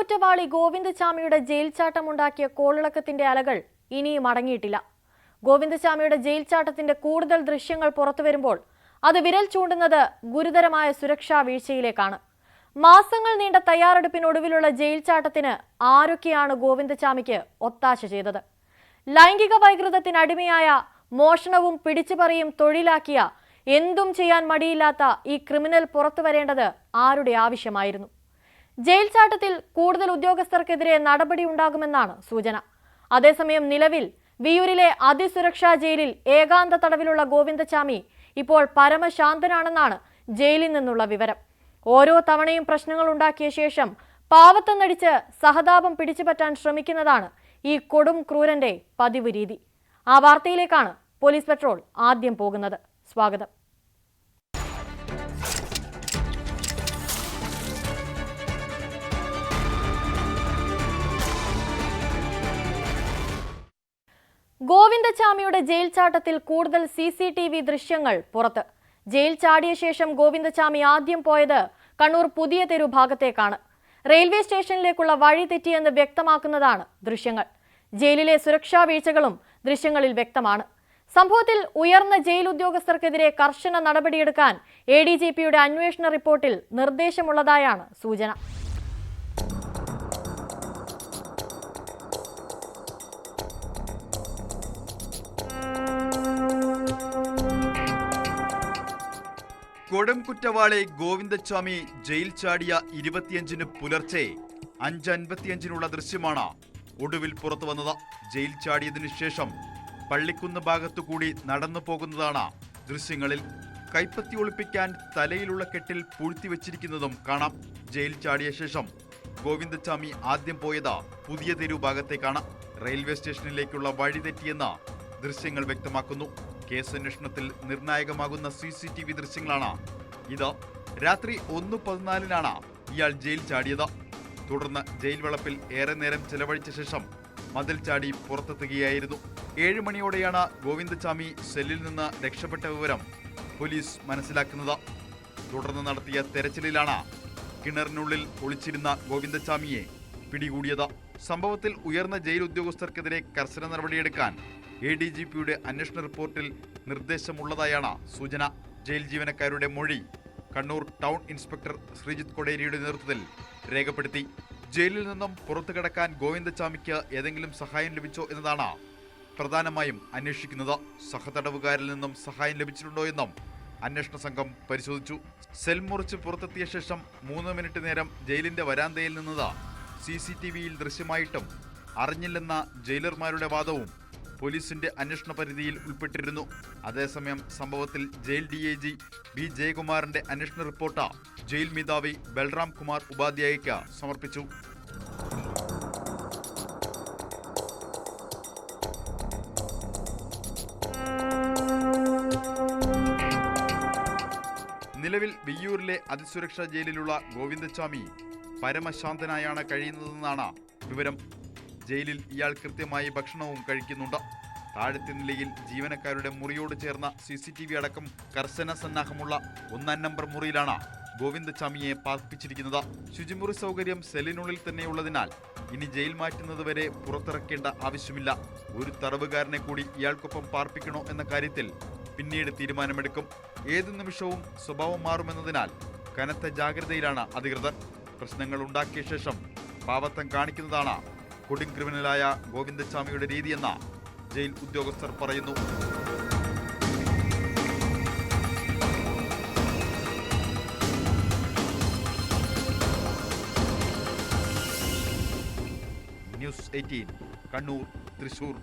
കുറ്റവാളി ഗോവിന്ദചാമിയുടെ ജയിൽ ചാട്ടമുണ്ടാക്കിയ കോളിളക്കത്തിന്റെ അലകൾ ഇനിയും അടങ്ങിയിട്ടില്ല. ഗോവിന്ദചാമിയുടെ ജയിൽ ചാട്ടത്തിന്റെ കൂടുതൽ ദൃശ്യങ്ങൾ പുറത്തുവരുമ്പോൾ അത് വിരൽ ചൂണ്ടുന്നത് ഗുരുതരമായ സുരക്ഷാ വീഴ്ചയിലേക്കാണ്. മാസങ്ങൾ നീണ്ട തയ്യാറെടുപ്പിനൊടുവിലുള്ള ജയിൽ ചാട്ടത്തിന് ആരൊക്കെയാണ് ഗോവിന്ദചാമിക്ക് ഒത്താശ ചെയ്തത്? ലൈംഗിക വൈകൃതത്തിനടിമയായ, മോഷണവും പിടിച്ചുപറിയും തൊഴിലാക്കിയ, എന്തും ചെയ്യാൻ മടിയില്ലാത്ത ഈ ക്രിമിനൽ പുറത്തുവരേണ്ടത് ആരുടെ ആവശ്യമായിരുന്നു? ജയിൽ ചാട്ടത്തിൽ കൂടുതൽ ഉദ്യോഗസ്ഥർക്കെതിരെ നടപടി ഉണ്ടാകുമെന്നാണ് സൂചന. അതേസമയം നിലവിൽ വിയൂരിലെ അതിസുരക്ഷാ ജയിലിൽ ഏകാന്ത തടവിലുള്ള ഗോവിന്ദചാമി ഇപ്പോൾ പരമശാന്തനാണെന്നാണ് ജയിലിൽ നിന്നുള്ള വിവരം. ഓരോ തവണയും പ്രശ്നങ്ങൾ ഉണ്ടാക്കിയ ശേഷം പാവത്തം നടിച്ച് സഹതാപം പിടിച്ചുപറ്റാൻ ശ്രമിക്കുന്നതാണ് ഈ കൊടും ക്രൂരന്റെ പതിവ് രീതി. ആ വാർത്തയിലേക്കാണ് പോലീസ് പെട്രോൾ ആദ്യം പോകുന്നത്. സ്വാഗതം. ഗോവിന്ദചാമിയുടെ ജയിൽ ചാട്ടത്തിൽ കൂടുതൽ CCTV ദൃശ്യങ്ങൾ പുറത്ത്. ജയിൽ ചാടിയ ശേഷം ഗോവിന്ദചാമി ആദ്യം പോയത് കണ്ണൂർ പുതിയ തെരു ഭാഗത്തേക്കാണ്. റെയിൽവേ സ്റ്റേഷനിലേക്കുള്ള വഴി തെറ്റിയെന്ന് വ്യക്തമാക്കുന്നതാണ് ദൃശ്യങ്ങൾ. ജയിലിലെ സുരക്ഷാ വീഴ്ചകളും ദൃശ്യങ്ങളിൽ വ്യക്തമാണ്. സംഭവത്തിൽ ഉയർന്ന ജയിൽ ഉദ്യോഗസ്ഥർക്കെതിരെ കർശന നടപടിയെടുക്കാൻ ADGPയുടെ അന്വേഷണ റിപ്പോർട്ടിൽ നിർദ്ദേശമുള്ളതായാണ് സൂചന. കൊടും കുറ്റവാളി ഗോവിന്ദചാമി ജയിൽ ചാടിയ 25-ന് പുലർച്ചെ 5:55 ദൃശ്യമാണ് ഒടുവിൽ പുറത്തു വന്നത്. ജയിൽ ചാടിയതിനു ശേഷം പള്ളിക്കുന്ന് ഭാഗത്തുകൂടി നടന്നു പോകുന്നതാണ് ദൃശ്യങ്ങളിൽ. കൈപ്പത്തി ഒളിപ്പിക്കാൻ തലയിലുള്ള കെട്ടിൽ പൂഴ്ത്തിവെച്ചിരിക്കുന്നതും കാണാം. ജയിൽ ചാടിയ ശേഷം ഗോവിന്ദചാമി ആദ്യം പോയത് പുതിയ തെരു ഭാഗത്തേക്കാണ്. റെയിൽവേ സ്റ്റേഷനിലേക്കുള്ള വഴി തെറ്റിയെന്ന് ദൃശ്യങ്ങൾ വ്യക്തമാക്കുന്നു. കേസന്വേഷണത്തിൽ നിർണായകമാകുന്ന CCTV ദൃശ്യങ്ങളാണ് ഇത്. രാത്രി 1:14-നാണ് ഇയാൾ ജയിൽ ചാടിയത്. തുടർന്ന് ജയിൽ വളപ്പിൽ ഏറെ നേരം ചെലവഴിച്ച ശേഷം മതിൽ ചാടി പുറത്തെത്തുകയായിരുന്നു. 7 മണിയോടെയാണ് ഗോവിന്ദചാമി സെല്ലിൽ നിന്ന് രക്ഷപ്പെട്ട വിവരം പോലീസ് മനസ്സിലാക്കുന്നത്. തുടർന്ന് നടത്തിയ തെരച്ചിലിലാണ് കിണറിനുള്ളിൽ ഒളിച്ചിരുന്ന ഗോവിന്ദചാമിയെ പിടികൂടിയത്. സംഭവത്തിൽ ഉയർന്ന ജയിൽ ഉദ്യോഗസ്ഥർക്കെതിരെ കർശന നടപടിയെടുക്കാൻ ADGPയുടെ അന്വേഷണ റിപ്പോർട്ടിൽ നിർദ്ദേശമുള്ളതായാണ് സൂചന. ജയിൽ ജീവനക്കാരുടെ മൊഴി കണ്ണൂർ ടൗൺ ഇൻസ്പെക്ടർ ശ്രീജിത്ത് കൊടേരിയുടെ നേതൃത്വത്തിൽ രേഖപ്പെടുത്തി. ജയിലിൽ നിന്നും പുറത്തു കടക്കാൻ ഗോവിന്ദചാമിക്ക് ഏതെങ്കിലും സഹായം ലഭിച്ചോ എന്നതാണ് പ്രധാനമായും അന്വേഷിക്കുന്നത്. സഹതടവുകാരിൽ നിന്നും സഹായം ലഭിച്ചിട്ടുണ്ടോ എന്നും അന്വേഷണ സംഘം പരിശോധിച്ചു. സെൽ മുറിച്ച് പുറത്തെത്തിയ ശേഷം 3 മിനിറ്റ് നേരം ജയിലിന്റെ വരാന്തയിൽ നിന്നത് CCTVയിൽ ദൃശ്യമായിട്ടും അറിഞ്ഞില്ലെന്ന ജയിലർമാരുടെ വാദവും പോലീസിന്റെ അന്വേഷണ പരിധിയിൽ ഉൾപ്പെട്ടിരുന്നു. അതേസമയം സംഭവത്തിൽ ജയിൽ DIG B ജയകുമാറിന്റെ അന്വേഷണ റിപ്പോർട്ട് ജയിൽ മേധാവി ബൽറാം കുമാർ ഉപാധ്യായയ്ക്ക് സമർപ്പിച്ചു. നിലവിൽ വിയ്യൂരിലെ അതിസുരക്ഷാ ജയിലിലുള്ള ഗോവിന്ദചാമി പരമശാന്തനായാണ് കഴിയുന്നതെന്നാണ് വിവരം. ജയിലിൽ ഇയാൾ കൃത്യമായി ഭക്ഷണവും കഴിക്കുന്നുണ്ട്. താഴത്തെ നിലയിൽ ജീവനക്കാരുടെ മുറിയോട് ചേർന്ന CCTV അടക്കം കർശന സന്നാഹമുള്ള 1-ാം നമ്പർ മുറിയിലാണ് ഗോവിന്ദചാമിയെ പാർപ്പിച്ചിരിക്കുന്നത്. ശുചിമുറി സൗകര്യം സെല്ലിനുള്ളിൽ തന്നെയുള്ളതിനാൽ ഇനി ജയിൽ മാറ്റുന്നതുവരെ പുറത്തിറക്കേണ്ട ആവശ്യമില്ല. ഒരു തടവുകാരനെ കൂടി ഇയാൾക്കൊപ്പം പാർപ്പിക്കണോ എന്ന കാര്യത്തിൽ പിന്നീട് തീരുമാനമെടുക്കും. ഏതു നിമിഷവും സ്വഭാവം മാറുമെന്നതിനാൽ കനത്ത ജാഗ്രതയിലാണ് അധികൃതർ. പ്രശ്നങ്ങൾ ഉണ്ടാക്കിയ ശേഷം പാവത്തം കാണിക്കുന്നതാണ് കൊടും ക്രിമിനലായ ഗോവിന്ദചാമിയുടെ രീതിയെന്ന് ജയിൽ ഉദ്യോഗസ്ഥർ പറയുന്നു. ന്യൂസ് 18 കണ്ണൂർ, തൃശൂർ.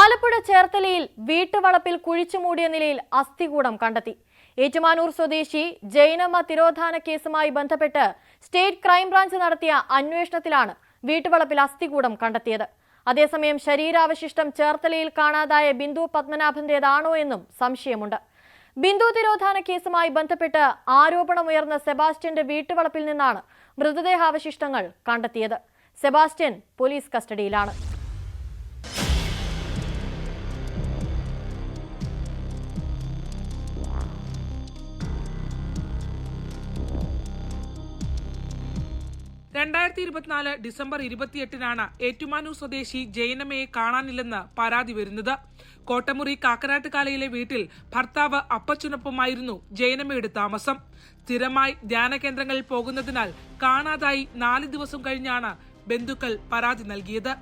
ആലപ്പുഴ ചേർത്തലയിൽ വീട്ടുവളപ്പിൽ കുഴിച്ചുമൂടിയ നിലയിൽ അസ്ഥികൂടം കണ്ടെത്തി. ഏറ്റുമാനൂർ സ്വദേശി ജൈനമ്മ തിരോധാന കേസുമായി ബന്ധപ്പെട്ട് സ്റ്റേറ്റ് ക്രൈംബ്രാഞ്ച് നടത്തിയ അന്വേഷണത്തിലാണ് വീട്ടുവളപ്പിൽ അസ്ഥികൂടം കണ്ടെത്തിയത്. അതേസമയം ശരീരാവശിഷ്ടം ചേർത്തലയിൽ കാണാതായ ബിന്ദു പത്മനാഭന്റേതാണോ എന്നും സംശയമുണ്ട്. ബിന്ദു തിരോധാന കേസുമായി ബന്ധപ്പെട്ട് ആരോപണമുയർന്ന സെബാസ്റ്റ്യന്റെ വീട്ടുവളപ്പിൽ നിന്നാണ് മൃതദേഹാവശിഷ്ടങ്ങൾ കണ്ടെത്തിയത്. സെബാസ്റ്റ്യൻ പോലീസ് കസ്റ്റഡിയിലാണ്. 2024 ഡിസംബർ 28-നാണ് ഏറ്റുമാനൂർ സ്വദേശി ജയനമ്മയെ കാണാനില്ലെന്ന് പരാതി വരുന്നത്. കോട്ടമുറി കാക്കനാട്ടുകാലയിലെ വീട്ടിൽ ഭർത്താവ് അപ്പച്ചനൊപ്പമായിരുന്നു ജയനമ്മയുടെ താമസം. സ്ഥിരമായി ധ്യാന കേന്ദ്രങ്ങളിൽ പോകുന്നതിനാൽ കാണാതായി 4 ദിവസം കഴിഞ്ഞാണ് ബന്ധുക്കൾ പരാതി നൽകിയത്.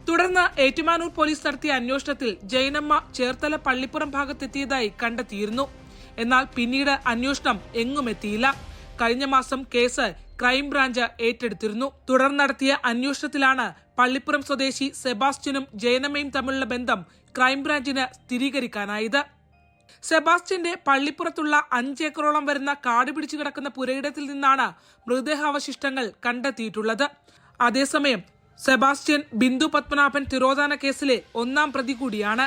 തുടർന്ന് ഏറ്റുമാനൂർ പോലീസ് നടത്തിയ അന്വേഷണത്തിൽ ജയനമ്മ ചേർത്തല പള്ളിപ്പുറം ഭാഗത്തെത്തിയതായി കണ്ടെത്തിയിരുന്നു. എന്നാൽ പിന്നീട് അന്വേഷണം എങ്ങുമെത്തിയില്ല. കഴിഞ്ഞ മാസം കേസ് ക്രൈംബ്രാഞ്ച് ഏറ്റെടുത്തിരുന്നു. തുടർന്ന് നടത്തിയ അന്വേഷണത്തിലാണ് പള്ളിപ്പുറം സ്വദേശി സെബാസ്റ്റ്യനും ജയനമ്മയും തമ്മിലുള്ള ബന്ധം ക്രൈംബ്രാഞ്ചിന് സ്ഥിരീകരിക്കാനായത്. സെബാസ്റ്റ്യന്റെ പള്ളിപ്പുറത്തുള്ള 5 ഏക്കറോളം വരുന്ന കാട് പിടിച്ചു കിടക്കുന്ന പുരയിടത്തിൽ നിന്നാണ് മൃതദേഹാവശിഷ്ടങ്ങൾ കണ്ടെത്തിയിട്ടുള്ളത്. അതേസമയം സെബാസ്റ്റ്യൻ ബിന്ദു പത്മനാഭൻ തിരോധാന കേസിലെ 1-ാം പ്രതി കൂടിയാണ്.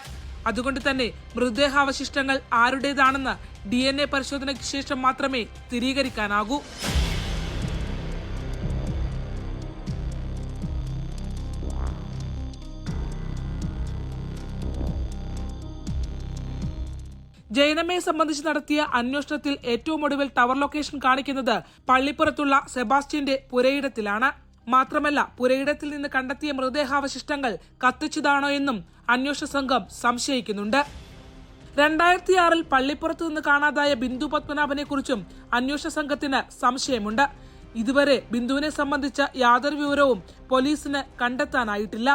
അതുകൊണ്ട് തന്നെ മൃതദേഹാവശിഷ്ടങ്ങൾ ആരുടേതാണെന്ന് DNA പരിശോധനയ്ക്ക് ശേഷം മാത്രമേ സ്ഥിരീകരിക്കാനാകൂ. ജയനമ്മയെ സംബന്ധിച്ച് നടത്തിയ അന്വേഷണത്തിൽ ഏറ്റവും ഒടുവിൽ ടവർ ലൊക്കേഷൻ കാണിക്കുന്നത് പള്ളിപ്പുറത്തുള്ള സെബാസ്റ്റ്യന്റെ പുരയിടത്തിലാണ്. മാത്രമല്ല, പുരയിടത്തിൽ നിന്ന് കണ്ടെത്തിയ മൃതദേഹാവശിഷ്ടങ്ങൾ കത്തിച്ചതാണോ എന്നും അന്വേഷണ സംഘം സംശയിക്കുന്നുണ്ട്. 2006-ൽ പള്ളിപ്പുറത്ത് നിന്ന് കാണാതായ ബിന്ദു പത്മനാഭനെ കുറിച്ചും അന്വേഷണ സംഘത്തിന് സംശയമുണ്ട്. ഇതുവരെ ബിന്ദുവിനെ സംബന്ധിച്ച യാതൊരു വിവരവും പോലീസിന് കണ്ടെത്താനായിട്ടില്ല.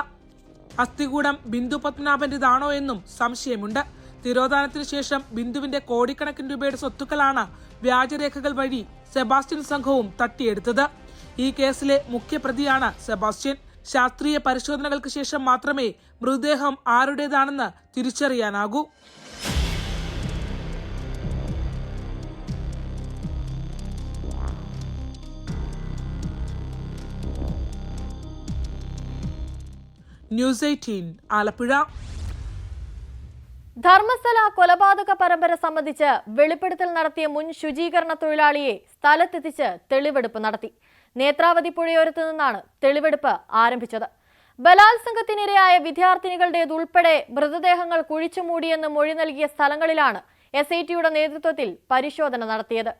അസ്ഥികൂടം ബിന്ദു പത്മനാഭന്റേതാണോ എന്നും സംശയമുണ്ട്. തിരോധാനത്തിന് ശേഷം ബിന്ദുവിന്റെ കോടിക്കണക്കിന് രൂപയുടെ സ്വത്തുക്കളാണ് വ്യാജരേഖകൾ വഴി സെബാസ്റ്റ്യൻ സംഘവും തട്ടിയെടുത്തത്. ഈ കേസിലെ മുഖ്യപ്രതിയാണ് സെബാസ്റ്റ്യൻ. ശാസ്ത്രീയ പരിശോധനകൾക്ക് ശേഷം മാത്രമേ മൃതദേഹം ആരുടേതാണെന്ന് തിരിച്ചറിയാനാകൂ. ന്യൂസ് 18 ആലപ്പുഴ. ധർമ്മസ്ഥല കൊലപാതക പരമ്പര സംബന്ധിച്ച് വെളിപ്പെടുത്തൽ നടത്തിയ മുൻ ശുചീകരണ തൊഴിലാളിയെ സ്ഥലത്തെത്തിച്ച് തെളിവെടുപ്പ് നടത്തി. നേത്രാവതി പുഴയോരത്ത് നിന്നാണ് തെളിവെടുപ്പ് ആരംഭിച്ചത്. ബലാത്സംഗത്തിനിരയായ വിദ്യാർത്ഥിനികളുടേതുൾപ്പെടെ മൃതദേഹങ്ങൾ കുഴിച്ചുമൂടിയെന്ന് മൊഴി നൽകിയ സ്ഥലങ്ങളിലാണ് SITയുടെ നേതൃത്വത്തിൽ പരിശോധന നടത്തിയത്.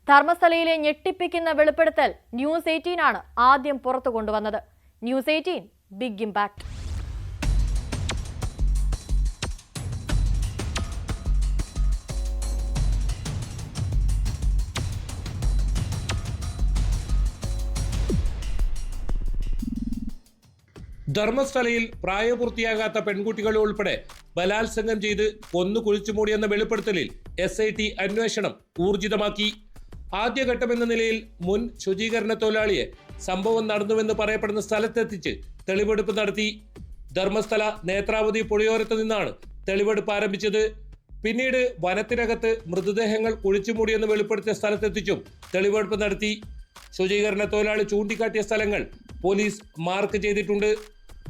ധർമ്മസ്ഥലയിലെ ഞെട്ടിപ്പിക്കുന്ന വെളിപ്പെടുത്തൽ ന്യൂസ് 18 ആണ് ആദ്യം പുറത്തു കൊണ്ടുവന്നത്. News 18 big impact. ധർമ്മസ്ഥലയിൽ പ്രായപൂർത്തിയാകാത്ത പെൺകുട്ടികൾ ഉൾപ്പെടെ ബലാത്സംഗം ചെയ്ത് കൊന്നു കുഴിച്ചുമൂടിയെന്ന വെളിപ്പെടുത്തലിൽ SIT അന്വേഷണം ഊർജിതമാക്കി. ആദ്യഘട്ടമെന്ന നിലയിൽ മുൻ ശുചീകരണ തൊഴിലാളിയെ സംഭവം നടന്നുവെന്ന് പറയപ്പെടുന്ന സ്ഥലത്തെത്തിച്ച് തെളിവെടുപ്പ് നടത്തി. ധർമ്മസ്ഥല നേത്രാവതി പുഴയോരത്ത് നിന്നാണ് തെളിവെടുപ്പ് ആരംഭിച്ചത്. പിന്നീട് വനത്തിനകത്ത് മൃതദേഹങ്ങൾ കുഴിച്ചുമൂടിയെന്ന് വെളിപ്പെടുത്തിയ സ്ഥലത്തെത്തിച്ചും തെളിവെടുപ്പ് നടത്തി. ശുചീകരണ തൊഴിലാളി ചൂണ്ടിക്കാട്ടിയ സ്ഥലങ്ങൾ പോലീസ് മാർക്ക് ചെയ്തിട്ടുണ്ട്.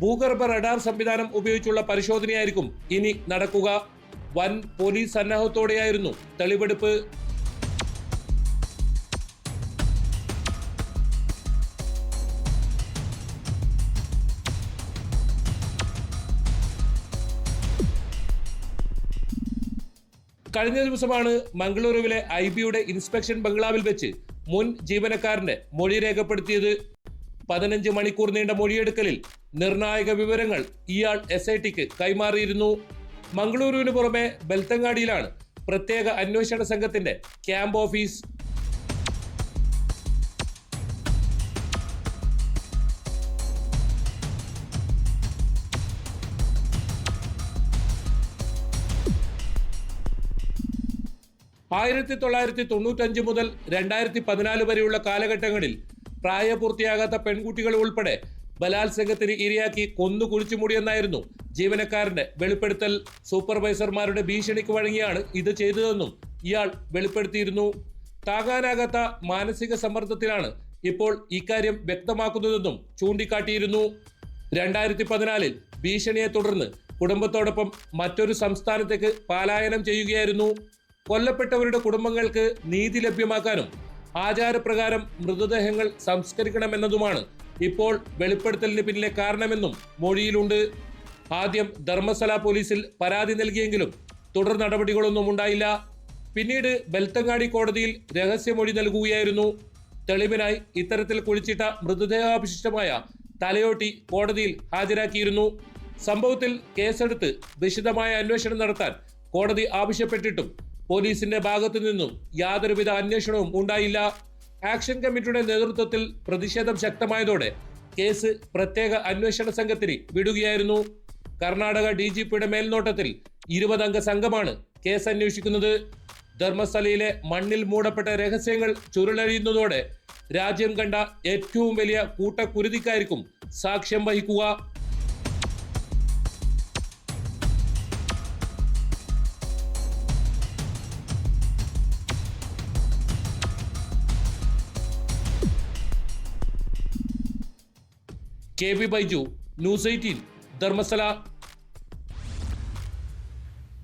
ഭൂഗർഭ റഡാർ സംവിധാനം ഉപയോഗിച്ചുള്ള പരിശോധനയായിരിക്കും ഇനി നടക്കുക. വൻ പോലീസ് സന്നാഹത്തോടെയായിരുന്നു തെളിവെടുപ്പ്. കഴിഞ്ഞ ദിവസമാണ് മംഗളൂരുവിലെ IBയുടെ ഇൻസ്പെക്ഷൻ ബംഗ്ലാവിൽ വെച്ച് മുൻ ജീവനക്കാരന്റെ മൊഴി രേഖപ്പെടുത്തിയത്. 15 മണിക്കൂർ നീണ്ട മൊഴിയെടുക്കലിൽ നിർണായക വിവരങ്ങൾ ഇയാൾ SITക്ക് കൈമാറിയിരുന്നു. മംഗളൂരുവിന് പുറമെ ബെൽത്തങ്ങാടിയിലാണ് പ്രത്യേക അന്വേഷണ സംഘത്തിന്റെ ക്യാമ്പ് ഓഫീസ്. (1995) മുതൽ 2014 വരെയുള്ള കാലഘട്ടങ്ങളിൽ പ്രായപൂർത്തിയാകാത്ത പെൺകുട്ടികൾ ഉൾപ്പെടെ ബലാത്സംഗത്തിന് ഇരയാക്കി കൊന്നു കുഴിച്ചുമൂടിയെന്നായിരുന്നു ജീവനക്കാരന്റെ വെളിപ്പെടുത്തൽ. സൂപ്പർവൈസർമാരുടെ ഭീഷണിക്ക് വഴങ്ങിയാണ് ഇത് ചെയ്തതെന്നും ഇയാൾ വെളിപ്പെടുത്തിയിരുന്നു. താങ്ങാനാകാത്ത മാനസിക സമ്മർദ്ദത്തിലാണ് ഇപ്പോൾ ഇക്കാര്യം വ്യക്തമാക്കുന്നതെന്നും ചൂണ്ടിക്കാട്ടിയിരുന്നു. 2014 ഭീഷണിയെ തുടർന്ന് കുടുംബത്തോടൊപ്പം മറ്റൊരു സംസ്ഥാനത്തേക്ക് പലായനം ചെയ്യുകയായിരുന്നു. കൊല്ലപ്പെട്ടവരുടെ കുടുംബങ്ങൾക്ക് നീതി ലഭ്യമാക്കാനും ആചാരപ്രകാരം മൃതദേഹങ്ങൾ സംസ്കരിക്കണമെന്നതുമാണ് ഇപ്പോൾ വെളിപ്പെടുത്തലിന് പിന്നിലെ കാരണമെന്നും മൊഴിയിലുണ്ട്. ആദ്യം ധർമ്മസ്ഥല പോലീസിൽ പരാതി നൽകിയെങ്കിലും തുടർ നടപടികളൊന്നും ഉണ്ടായില്ല. പിന്നീട് ബെൽത്തങ്ങാടി കോടതിയിൽ രഹസ്യമൊഴി നൽകുകയായിരുന്നു. തെളിവിനായി ഇത്തരത്തിൽ കുഴിച്ചിട്ട മൃതദേഹാവശിഷ്ടമായ തലയോട്ടി കോടതിയിൽ ഹാജരാക്കിയിരുന്നു. സംഭവത്തിൽ കേസെടുത്ത് വിശദമായ അന്വേഷണം നടത്താൻ കോടതി ആവശ്യപ്പെട്ടിട്ടും പോലീസിന്റെ ഭാഗത്തു നിന്നും യാതൊരുവിധ അന്വേഷണവും ഉണ്ടായില്ല. ആക്ഷൻ കമ്മിറ്റിയുടെ നേതൃത്വത്തിൽ പ്രതിഷേധം ശക്തമായതോടെ കേസ് പ്രത്യേക അന്വേഷണ സംഘത്തിന് വിടുകയായിരുന്നു. കർണാടക DGPയുടെ മേൽനോട്ടത്തിൽ 20 അംഗ സംഘമാണ് കേസ് അന്വേഷിക്കുന്നത്. ധർമ്മസ്ഥലയിലെ മണ്ണിൽ മൂടപ്പെട്ട രഹസ്യങ്ങൾ ചുരുളഴിയുന്നതോടെ രാജ്യം കണ്ട ഏറ്റവും വലിയ കൂട്ടക്കുരുതിക്കായിരിക്കും സാക്ഷ്യം വഹിക്കുക. KB Baiju, news 18, Dharmasthala.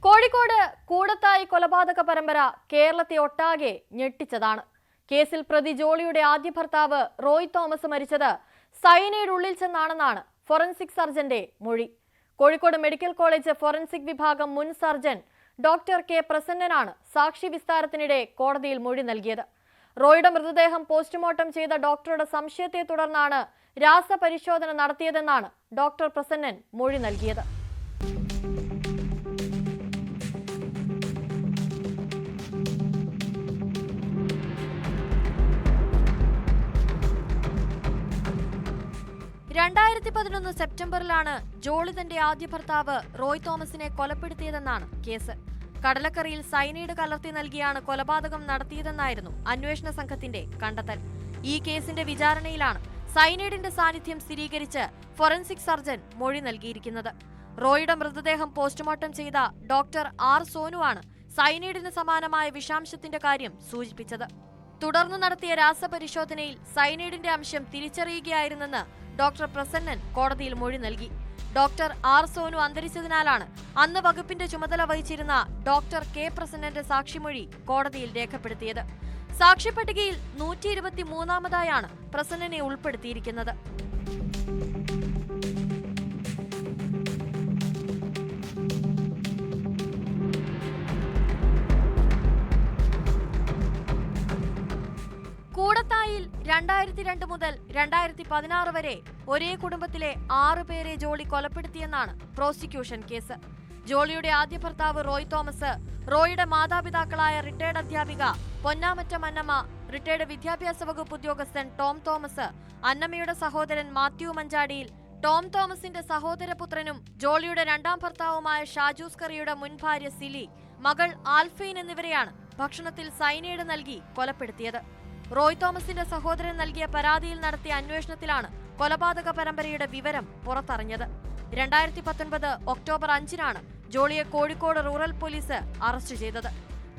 കോഴിക്കോട് കൂടത്തായി കൊലപാതക പരമ്പര കേരളത്തെ ഒട്ടാകെ ഞെട്ടിച്ചതാണ്. കേസിൽ പ്രതി ജോളിയുടെ ആദ്യ ഭർത്താവ് റോയ് തോമസ് മരിച്ചത് സയനൈഡ് ഉള്ളിൽ ചെന്നാണെന്നാണ് ഫോറൻസിക് സർജന്റെ മൊഴി. കോഴിക്കോട് മെഡിക്കൽ കോളേജ് ഫോറൻസിക് വിഭാഗം മുൻ സർജൻ ഡോക്ടർ K പ്രസന്നനാണ് സാക്ഷി വിസ്താരത്തിനിടെ കോടതിയിൽ മൊഴി നൽകിയത്. റോയുടെ മൃതദേഹം പോസ്റ്റ്മോർട്ടം ചെയ്ത ഡോക്ടറുടെ സംശയത്തെ തുടർന്നാണ് രാസപരിശോധന നടത്തിയതെന്നാണ് ഡോക്ടർ പ്രസന്നൻ മൊഴി നൽകിയത്. സെപ്റ്റംബറിലാണ് ജോളി തന്റെ ആദ്യ ഭർത്താവ് റോയ് തോമസിനെ കൊലപ്പെടുത്തിയതെന്നാണ് കേസ്. കടലക്കറിയിൽ സയനൈഡ് കലർത്തി നൽകിയാണ് കൊലപാതകം നടത്തിയതെന്നായിരുന്നു അന്വേഷണ സംഘത്തിന്റെ കണ്ടെത്തൽ. ഈ കേസിന്റെ വിചാരണയിലാണ് സയനൈഡിന്റെ സാന്നിധ്യം സ്ഥിരീകരിച്ച് ഫോറൻസിക് സർജൻ മൊഴി നൽകിയിരിക്കുന്നത്. റോയുടെ മൃതദേഹം പോസ്റ്റ്മോർട്ടം ചെയ്ത ഡോക്ടർ R സോനുവാണ് സയനൈഡിന് സമാനമായ വിഷാംശത്തിന്റെ കാര്യം സൂചിപ്പിച്ചത്. തുടർന്ന് നടത്തിയ രാസപരിശോധനയിൽ സയനൈഡിന്റെ അംശം തിരിച്ചറിയുകയായിരുന്നെന്ന് ഡോക്ടർ പ്രസന്നൻ കോടതിയിൽ മൊഴി നൽകി. ഡോക്ടർ R സോനു അന്തരിച്ചതിനാലാണ് അന്ന് വകുപ്പിന്റെ ചുമതല വഹിച്ചിരുന്ന ഡോക്ടർ K പ്രസന്നന്റെ സാക്ഷിമൊഴി കോടതിയിൽ രേഖപ്പെടുത്തിയത്. സാക്ഷിപ്പട്ടികയിൽ 123-ാമതായാണ് പ്രസന്നനെ ഉൾപ്പെടുത്തിയിരിക്കുന്നത്. കൂടത്തായിൽ 2002 മുതൽ 2016 വരെ ഒരേ കുടുംബത്തിലെ 6 പേരെ ജോളി കൊലപ്പെടുത്തിയെന്നാണ് പ്രോസിക്യൂഷൻ കേസ്. ജോളിയുടെ ആദ്യ ഭർത്താവ് റോയ് തോമസ്, റോയുടെ മാതാപിതാക്കളായ റിട്ടയർഡ് അധ്യാപിക പൊന്നാമറ്റ അന്നമ്മ, റിട്ടയർഡ് വിദ്യാഭ്യാസ വകുപ്പ് ഉദ്യോഗസ്ഥൻ ടോം തോമസ്, അന്നമ്മയുടെ സഹോദരൻ മാത്യു മഞ്ചാടിയിൽ, ടോം തോമസിന്റെ സഹോദരപുത്രനും ജോളിയുടെ രണ്ടാം ഭർത്താവുമായ ഷാജൂസ് കറിയുടെ മുൻ ഭാര്യ സിലി, മകൾ ആൽഫൈൻ എന്നിവരെയാണ് ഭക്ഷണത്തിൽ സയനൈഡ് നൽകി കൊലപ്പെടുത്തിയത്. റോയ് തോമസിന്റെ സഹോദരൻ നൽകിയ പരാതിയിൽ നടത്തിയ അന്വേഷണത്തിലാണ് കൊലപാതക പരമ്പരയുടെ വിവരം പുറത്തറിഞ്ഞത്. 2019 ഒക്ടോബർ 5-നാണ് ജോളിയെ കോഴിക്കോട് റൂറൽ പോലീസ് അറസ്റ്റ് ചെയ്തത്.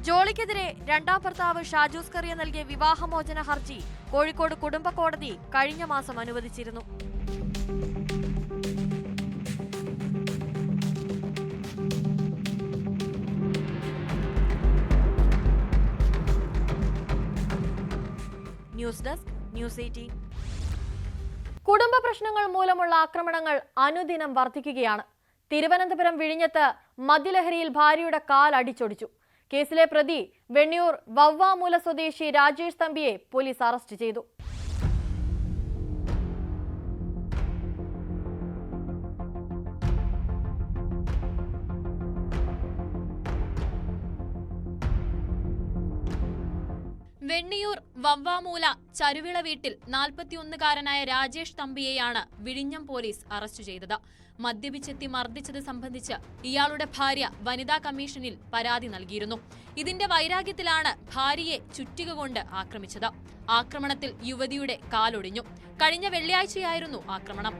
ജോളിക്കെതിരെ രണ്ടാം ഭർത്താവ് ഷാജൂസ് കറിയ നൽകിയ വിവാഹമോചന ഹർജി കോഴിക്കോട് കുടുംബ കോടതി കഴിഞ്ഞ മാസം അനുവദിച്ചിരുന്നു. News desk, news 18. കുടുംബ പ്രശ്നങ്ങൾ മൂലമുള്ള ആക്രമണങ്ങൾ അനുദിനം വർദ്ധിക്കുകയാണ്. തിരുവനന്തപുരം വിഴിഞ്ഞത്ത് മദ്യലഹരിയിൽ ഭാര്യയുടെ കാൽ അടിച്ചൊടിച്ചു. കേസിലെ പ്രതി വെണ്ണിയൂർ വവ്വാമൂല സ്വദേശി രാജേഷ് തമ്പിയെ പോലീസ് അറസ്റ്റ് ചെയ്തു. വെണ്ണിയൂർ വവ്വാമൂല ചരുവിള വീട്ടിൽ 41-കാരനായ രാജേഷ് തമ്പിയെയാണ് വിഴിഞ്ഞം പോലീസ് അറസ്റ്റ് ചെയ്തത്. മദ്യപിച്ചെത്തി മർദ്ദിച്ചത് സംബന്ധിച്ച് ഇയാളുടെ ഭാര്യ വനിതാ കമ്മീഷനിൽ പരാതി നൽകിയിരുന്നു. ഇതിന്റെ വൈരാഗ്യത്തിലാണ് ഭാര്യയെ ചുറ്റിക കൊണ്ട് ആക്രമിച്ചത്. ആക്രമണത്തിൽ യുവതിയുടെ കാലൊടിഞ്ഞു. കഴിഞ്ഞ വെള്ളിയാഴ്ചയായിരുന്നു ആക്രമണം.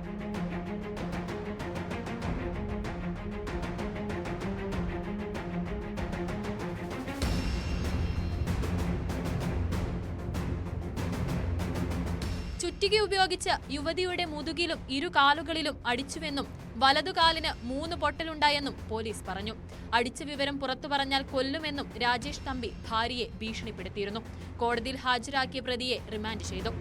ചുറ്റിക ഉപയോഗിച്ച് യുവതിയുടെ മുതുകിലും ഇരുകാലുകളിലും അടിച്ചുവെന്നും വലതുകാലിന് 3 പൊട്ടലുണ്ടായെന്നും പോലീസ് പറഞ്ഞു. അടിച്ച വിവരം പുറത്തു പറഞ്ഞാൽ കൊല്ലുമെന്നും രാജേഷ് തമ്പി ഭാര്യയെ ഭീഷണിപ്പെടുത്തിയിരുന്നു. കോടതിയിൽ ഹാജരാക്കിയ പ്രതിയെ റിമാൻഡ് ചെയ്തു.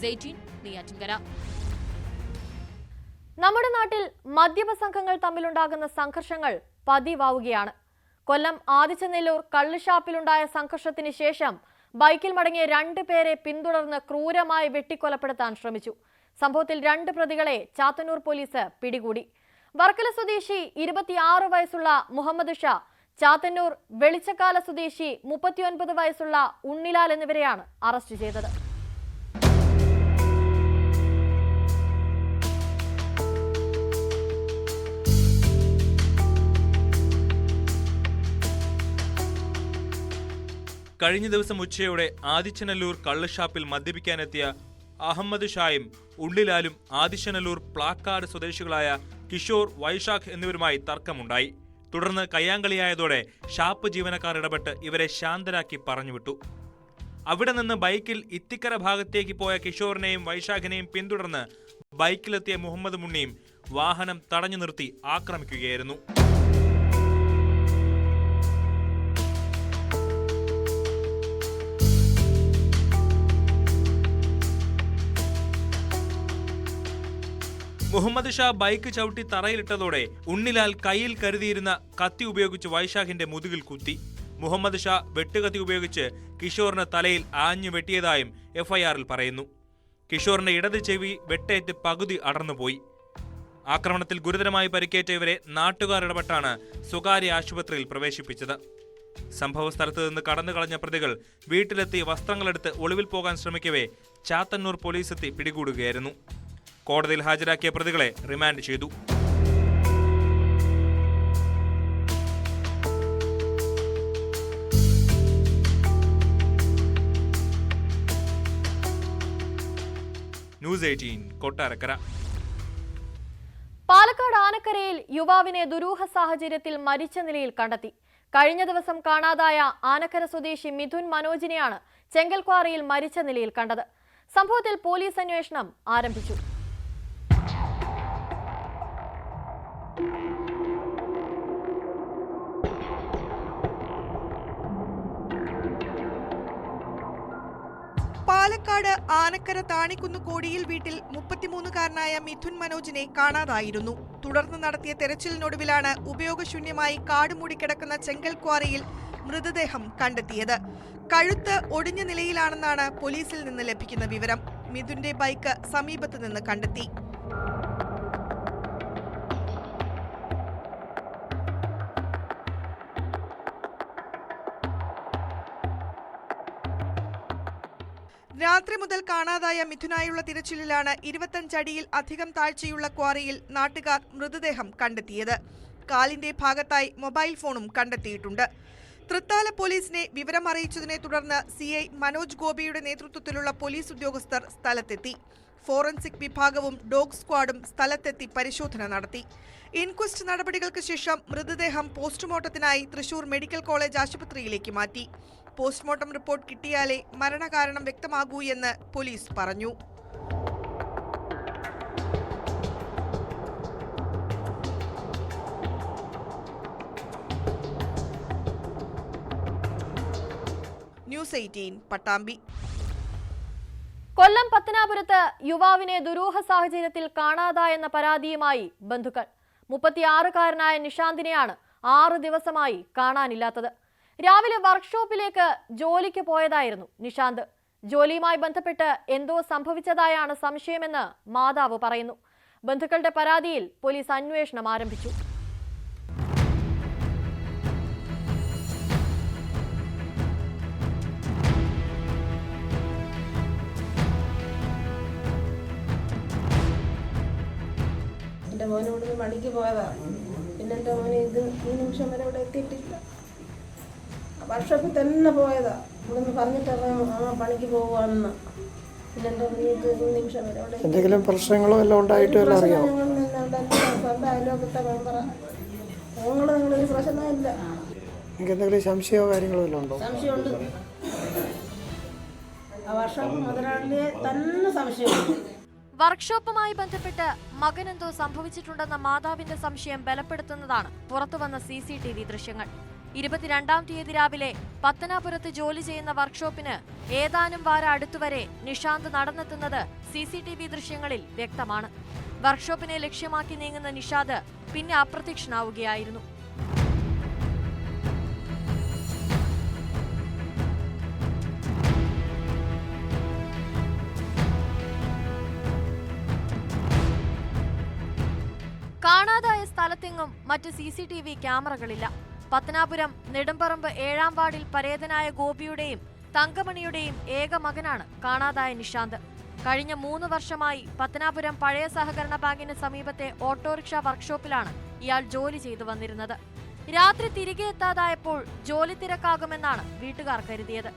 ന്യൂസ് 18 നെയ്യാറ്റിൻകര. നമ്മുടെ നാട്ടിൽ മദ്യപ സംഘങ്ങൾ തമ്മിലുണ്ടാകുന്ന സംഘർഷങ്ങൾ പതിവാവുകയാണ്. കൊല്ലം ആദിച്ചനെല്ലൂർ കള്ളുഷാപ്പിലുണ്ടായ സംഘർഷത്തിന് ശേഷം ബൈക്കിൽ മടങ്ങിയ 2 പേരെ പിന്തുടർന്ന് ക്രൂരമായി വെട്ടിക്കൊലപ്പെടുത്താൻ ശ്രമിച്ചു. സംഭവത്തിൽ 2 പ്രതികളെ ചാത്തന്നൂർ പോലീസ് പിടികൂടി. വർക്കല സ്വദേശി 26 വയസ്സുള്ള മുഹമ്മദ് ഷാ, ചാത്തന്നൂർ വെളിച്ചക്കാല സ്വദേശി 39 വയസ്സുള്ള ഉണ്ണിലാൽ എന്നിവരെയാണ് അറസ്റ്റ് ചെയ്തത്. കഴിഞ്ഞ ദിവസം ഉച്ചയോടെ ആദിച്ചനല്ലൂർ കള്ളുഷാപ്പിൽ മദ്യപിക്കാനെത്തിയ അഹമ്മദ് ഷായും ഉള്ളിലാലും ആദിച്ചനല്ലൂർ പ്ലാക്കാട് സ്വദേശികളായ കിഷോർ, വൈശാഖ് എന്നിവരുമായി തർക്കമുണ്ടായി. തുടർന്ന് കയ്യാങ്കളിയായതോടെ ഷാപ്പ് ജീവനക്കാർ ഇടപെട്ട് ഇവരെ ശാന്തരാക്കി പറഞ്ഞുവിട്ടു. അവിടെ നിന്ന് ബൈക്കിൽ ഇത്തിക്കര ഭാഗത്തേക്ക് പോയ കിഷോറിനെയും വൈശാഖിനെയും പിന്തുടർന്ന് ബൈക്കിലെത്തിയ മുഹമ്മദ് മുണ്ണിയും വാഹനം തടഞ്ഞു നിർത്തി ആക്രമിക്കുകയായിരുന്നു. മുഹമ്മദ് ഷാ ബൈക്ക് ചവിട്ടി തറയിലിട്ടതോടെ ഉണ്ണിലാൽ കയ്യിൽ കരുതിയിരുന്ന കത്തി ഉപയോഗിച്ച് വൈശാഖിന്റെ മുതുകിൽ കുത്തി. മുഹമ്മദ് ഷാ വെട്ടുകത്തി ഉപയോഗിച്ച് കിഷോറിന് തലയിൽ ആഞ്ഞു വെട്ടിയതായും എഫ്ഐആറിൽ പറയുന്നു. കിഷോറിന്റെ ഇടത് ചെവി വെട്ടേറ്റ് പകുതി അടർന്നുപോയി. ആക്രമണത്തിൽ ഗുരുതരമായി പരിക്കേറ്റ ഇവരെ നാട്ടുകാർ ഇടപെട്ടാണ് സ്വകാര്യ ആശുപത്രിയിൽ പ്രവേശിപ്പിച്ചത്. സംഭവ സ്ഥലത്ത് നിന്ന് കടന്നുകളഞ്ഞ പ്രതികൾ വീട്ടിലെത്തി വസ്ത്രങ്ങളെടുത്ത് ഒളിവിൽ പോകാൻ ശ്രമിക്കവേ ചാത്തന്നൂർ പോലീസ് എത്തി പിടികൂടുകയായിരുന്നു. കോടതിയിൽ ഹാജരാക്കിയ പ്രതികളെ റിമാൻഡ് ചെയ്തു. ന്യൂസ് 18 കൊട്ടാരക്കര. പാലക്കാട് ആനക്കരയിൽ യുവാവിനെ ദുരൂഹ സാഹചര്യത്തിൽ മരിച്ച നിലയിൽ കണ്ടെത്തി. കഴിഞ്ഞ ദിവസം കാണാതായ ആനക്കര സ്വദേശി മിഥുൻ മനോജിനെയാണ് ചെങ്കൽക്വാറിയിൽ മരിച്ച നിലയിൽ കണ്ടത്. സംഭവത്തിൽ പോലീസ് അന്വേഷണം ആരംഭിച്ചു. പാലക്കാട് ആനക്കര താണിക്കുന്ന് കോടിയിൽ വീട്ടിൽ 33-കാരനായ മിഥുൻ മനോജിനെ കാണാതായിരുന്നു. തുടർന്ന് നടത്തിയ തെരച്ചിലിനൊടുവിലാണ് ഉപയോഗശൂന്യമായി കാടുമൂടിക്കിടക്കുന്ന ചെങ്കൽക്വാറിയിൽ മൃതദേഹം കണ്ടെത്തിയത്. കഴുത്ത് ഒടിഞ്ഞ നിലയിലാണെന്നാണ് പോലീസിൽ നിന്ന് ലഭിക്കുന്ന വിവരം. മിഥുന്റെ ബൈക്ക് സമീപത്ത് നിന്ന് കണ്ടെത്തി. രാത്രി മുതൽ കാണാതായ മിഥുനായുള്ള തിരച്ചിലിലാണ് 25 അടിയിൽ അധികം താഴ്ചയുള്ള ക്വാറിയിൽ നാട്ടുകാർ മൃതദേഹം കണ്ടെത്തിയത്. കാലിന്റെ ഭാഗത്തായി മൊബൈൽ ഫോണും കണ്ടെത്തിയിട്ടുണ്ട്. തൃത്താല പോലീസിനെ വിവരം അറിയിച്ചതിനെ തുടർന്ന് CI മനോജ് ഗോപിയുടെ നേതൃത്വത്തിലുള്ള പോലീസ് ഉദ്യോഗസ്ഥർ സ്ഥലത്തെത്തി. ഫോറൻസിക് വിഭാഗവും ഡോഗ് സ്ക്വാഡും സ്ഥലത്തെത്തി പരിശോധന നടത്തി. ഇൻക്വസ്റ്റ് നടപടികൾക്ക് ശേഷം മൃതദേഹം പോസ്റ്റ്മോർട്ടത്തിനായി തൃശൂർ മെഡിക്കൽ കോളേജ് ആശുപത്രിയിലേക്ക് മാറ്റി. പോസ്റ്റ്മോർട്ടം റിപ്പോർട്ട് കിട്ടിയാലേ മരണകാരണം വ്യക്തമാകൂ എന്ന് പോലീസ് പറഞ്ഞു. ന്യൂസ് 18 പട്ടാമ്പി. കൊല്ലം പത്തനാപുരത്ത് യുവാവിനെ ദുരൂഹ സാഹചര്യത്തിൽ കാണാതായെന്ന പരാതിയുമായി ബന്ധുക്കൾ. 36-കാരനായ നിഷാന്തിനെയാണ് 6 ദിവസമായി കാണാനില്ലാത്തത്. രാവിലെ വർക്ക്ഷോപ്പിലേക്ക് ജോലിക്ക് പോയതായിരുന്നു നിഷാന്ത്. ജോലിയുമായി ബന്ധപ്പെട്ട് എന്തോ സംഭവിച്ചതായാണ് സംശയമെന്ന് മാതാവ് പറയുന്നു. ബന്ധുക്കളുടെ പരാതിയിൽ പോലീസ് അന്വേഷണം ആരംഭിച്ചു. എൻ്റെ മോൻ ഇവിടുന്ന് പണിക്ക് പോയതാണ്. പിന്നെ എൻ്റെ മോനെ ഈ നിമിഷം വരെ ഇവിടെ എത്തിയിട്ടില്ല. വർക്ക്ഷോപ്പിൽ തന്നെ പോയതാ. ഇവിടുന്ന് പറഞ്ഞിട്ട് പണിക്ക് പോകുവാണെന്ന്. പിന്നെ എൻ്റെ മോനെ ഈ നിമിഷം വരെ ഇവിടെ എന്തെങ്കിലും പ്രശ്നങ്ങളോ എല്ലാം ഉണ്ടായിട്ടോ അറിയാമോ? സ്വന്തം അയൽവക്കത്തെ മെമ്പറാ. നിങ്ങളൊരു പ്രശ്നമില്ല. നിങ്ങൾക്ക് എന്തെങ്കിലും സംശയമോ കാര്യങ്ങളോ എല്ലാം ഉണ്ടോ? സംശയമുണ്ട്. ആ വർക്ക്ഷോപ്പ് മുതലാളിയെ തന്നെ സംശയമുണ്ട്. വർക്ക്ഷോപ്പുമായി ബന്ധപ്പെട്ട് മകനെന്തോ സംഭവിച്ചിട്ടുണ്ടെന്ന മാതാവിന്റെ സംശയം ബലപ്പെടുത്തുന്നതാണ് പുറത്തുവന്ന CCTV ദൃശ്യങ്ങൾ. 22-ാം തീയതി രാവിലെ പത്തനാപുരത്ത് ജോലി ചെയ്യുന്ന വർക്ക്ഷോപ്പിന് ഏതാനും വാരം അടുത്തുവരെ നിഷാന്ത് നടന്നെത്തുന്നത് CCTV ദൃശ്യങ്ങളിൽ വ്യക്തമാണ്. വർക്ക്ഷോപ്പിനെ ലക്ഷ്യമാക്കി നീങ്ങുന്ന നിഷാദ് പിന്നെ അപ്രത്യക്ഷനാവുകയായിരുന്നു. കാണാതായ സ്ഥലത്തെങ്ങും മറ്റ് CCTV ക്യാമറകളില്ല. പത്തനാപുരം നെടുമ്പറമ്പ് 7-ാം വാർഡിൽ പരേതനായ ഗോപിയുടെയും തങ്കമണിയുടെയും ഏക മകനാണ് കാണാതായ നിഷാന്ത്. കഴിഞ്ഞ 3 വർഷമായി പത്തനാപുരം പഴയ സഹകരണ ബാങ്കിന് സമീപത്തെ ഓട്ടോറിക്ഷ വർക്ക്ഷോപ്പിലാണ് ഇയാൾ ജോലി ചെയ്തു വന്നിരുന്നത്. രാത്രി തിരികെ എത്താതായപ്പോൾ ജോലി തിരക്കാകുമെന്നാണ് വീട്ടുകാർ കരുതിയത്.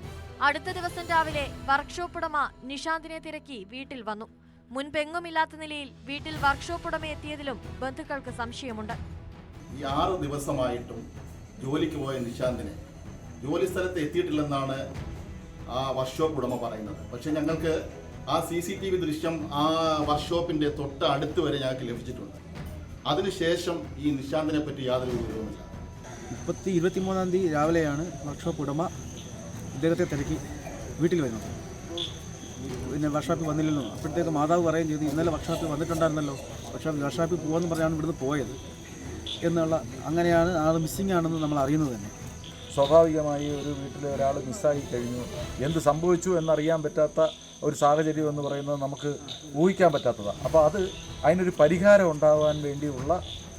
അടുത്ത ദിവസം രാവിലെ വർക്ക്ഷോപ്പ് ഉടമ നിഷാന്തിനെ തിരക്കി വീട്ടിൽ വന്നു. മുൻപെങ്ങുമില്ലാത്ത നിലയിൽ വീട്ടിൽ വർക്ക്ഷോപ്പ് ഉടമ എത്തിയതിലും ബന്ധുക്കൾക്ക് സംശയമുണ്ട്. ഈ 6 ദിവസമായിട്ടും ജോലിക്ക് പോയ നിഷാന്തിനെ ജോലി സ്ഥലത്ത് എത്തിയിട്ടില്ലെന്നാണ് ആ വർക്ക്ഷോപ്പ് ഉടമ പറയുന്നത്. പക്ഷെ ഞങ്ങൾക്ക് ആ CCTV ദൃശ്യം ആ വർക്ക്ഷോപ്പിന്റെ തൊട്ട് അടുത്ത് വരെ ഞങ്ങൾക്ക് ലഭിച്ചിട്ടുണ്ട്. അതിനുശേഷം ഈ നിഷാന്തിനെ പറ്റി യാതൊരു വിവരവുമില്ല. 23-ാം തീയതി രാവിലെയാണ് വർക്ക്ഷോപ്പ് ഉടമ ഇദ്ദേഹത്തെ തിരക്കി വീട്ടിൽ വരുന്നത്. പിന്നെ വർക്ക്ഷോപ്പിൽ വന്നില്ലല്ലോ. അപ്പോഴത്തേക്ക് മാതാവ് പറയുകയും ചെയ്തു, ഇന്നലെ വർക്ക്ഷോപ്പിൽ വന്നിട്ടുണ്ടായിരുന്നല്ലോ, പക്ഷേ വർക്ക്ഷോപ്പിൽ പോകുമെന്ന് പറഞ്ഞാണ് ഇവിടുന്ന് പോയത് എന്നുള്ള, അങ്ങനെയാണ് ആൾ മിസ്സിംഗ് ആണെന്ന് നമ്മൾ അറിയുന്നത് തന്നെ. സ്വാഭാവികമായി ഒരു വീട്ടിൽ ഒരാൾ മിസ്സായി കഴിഞ്ഞു, എന്ത് സംഭവിച്ചു എന്നറിയാൻ പറ്റാത്ത ഒരു സാഹചര്യം എന്ന് പറയുന്നത് നമുക്ക് ഊഹിക്കാൻ പറ്റാത്തതാണ്. അപ്പോൾ അതിനൊരു പരിഹാരം ഉണ്ടാകാൻ വേണ്ടിയുള്ള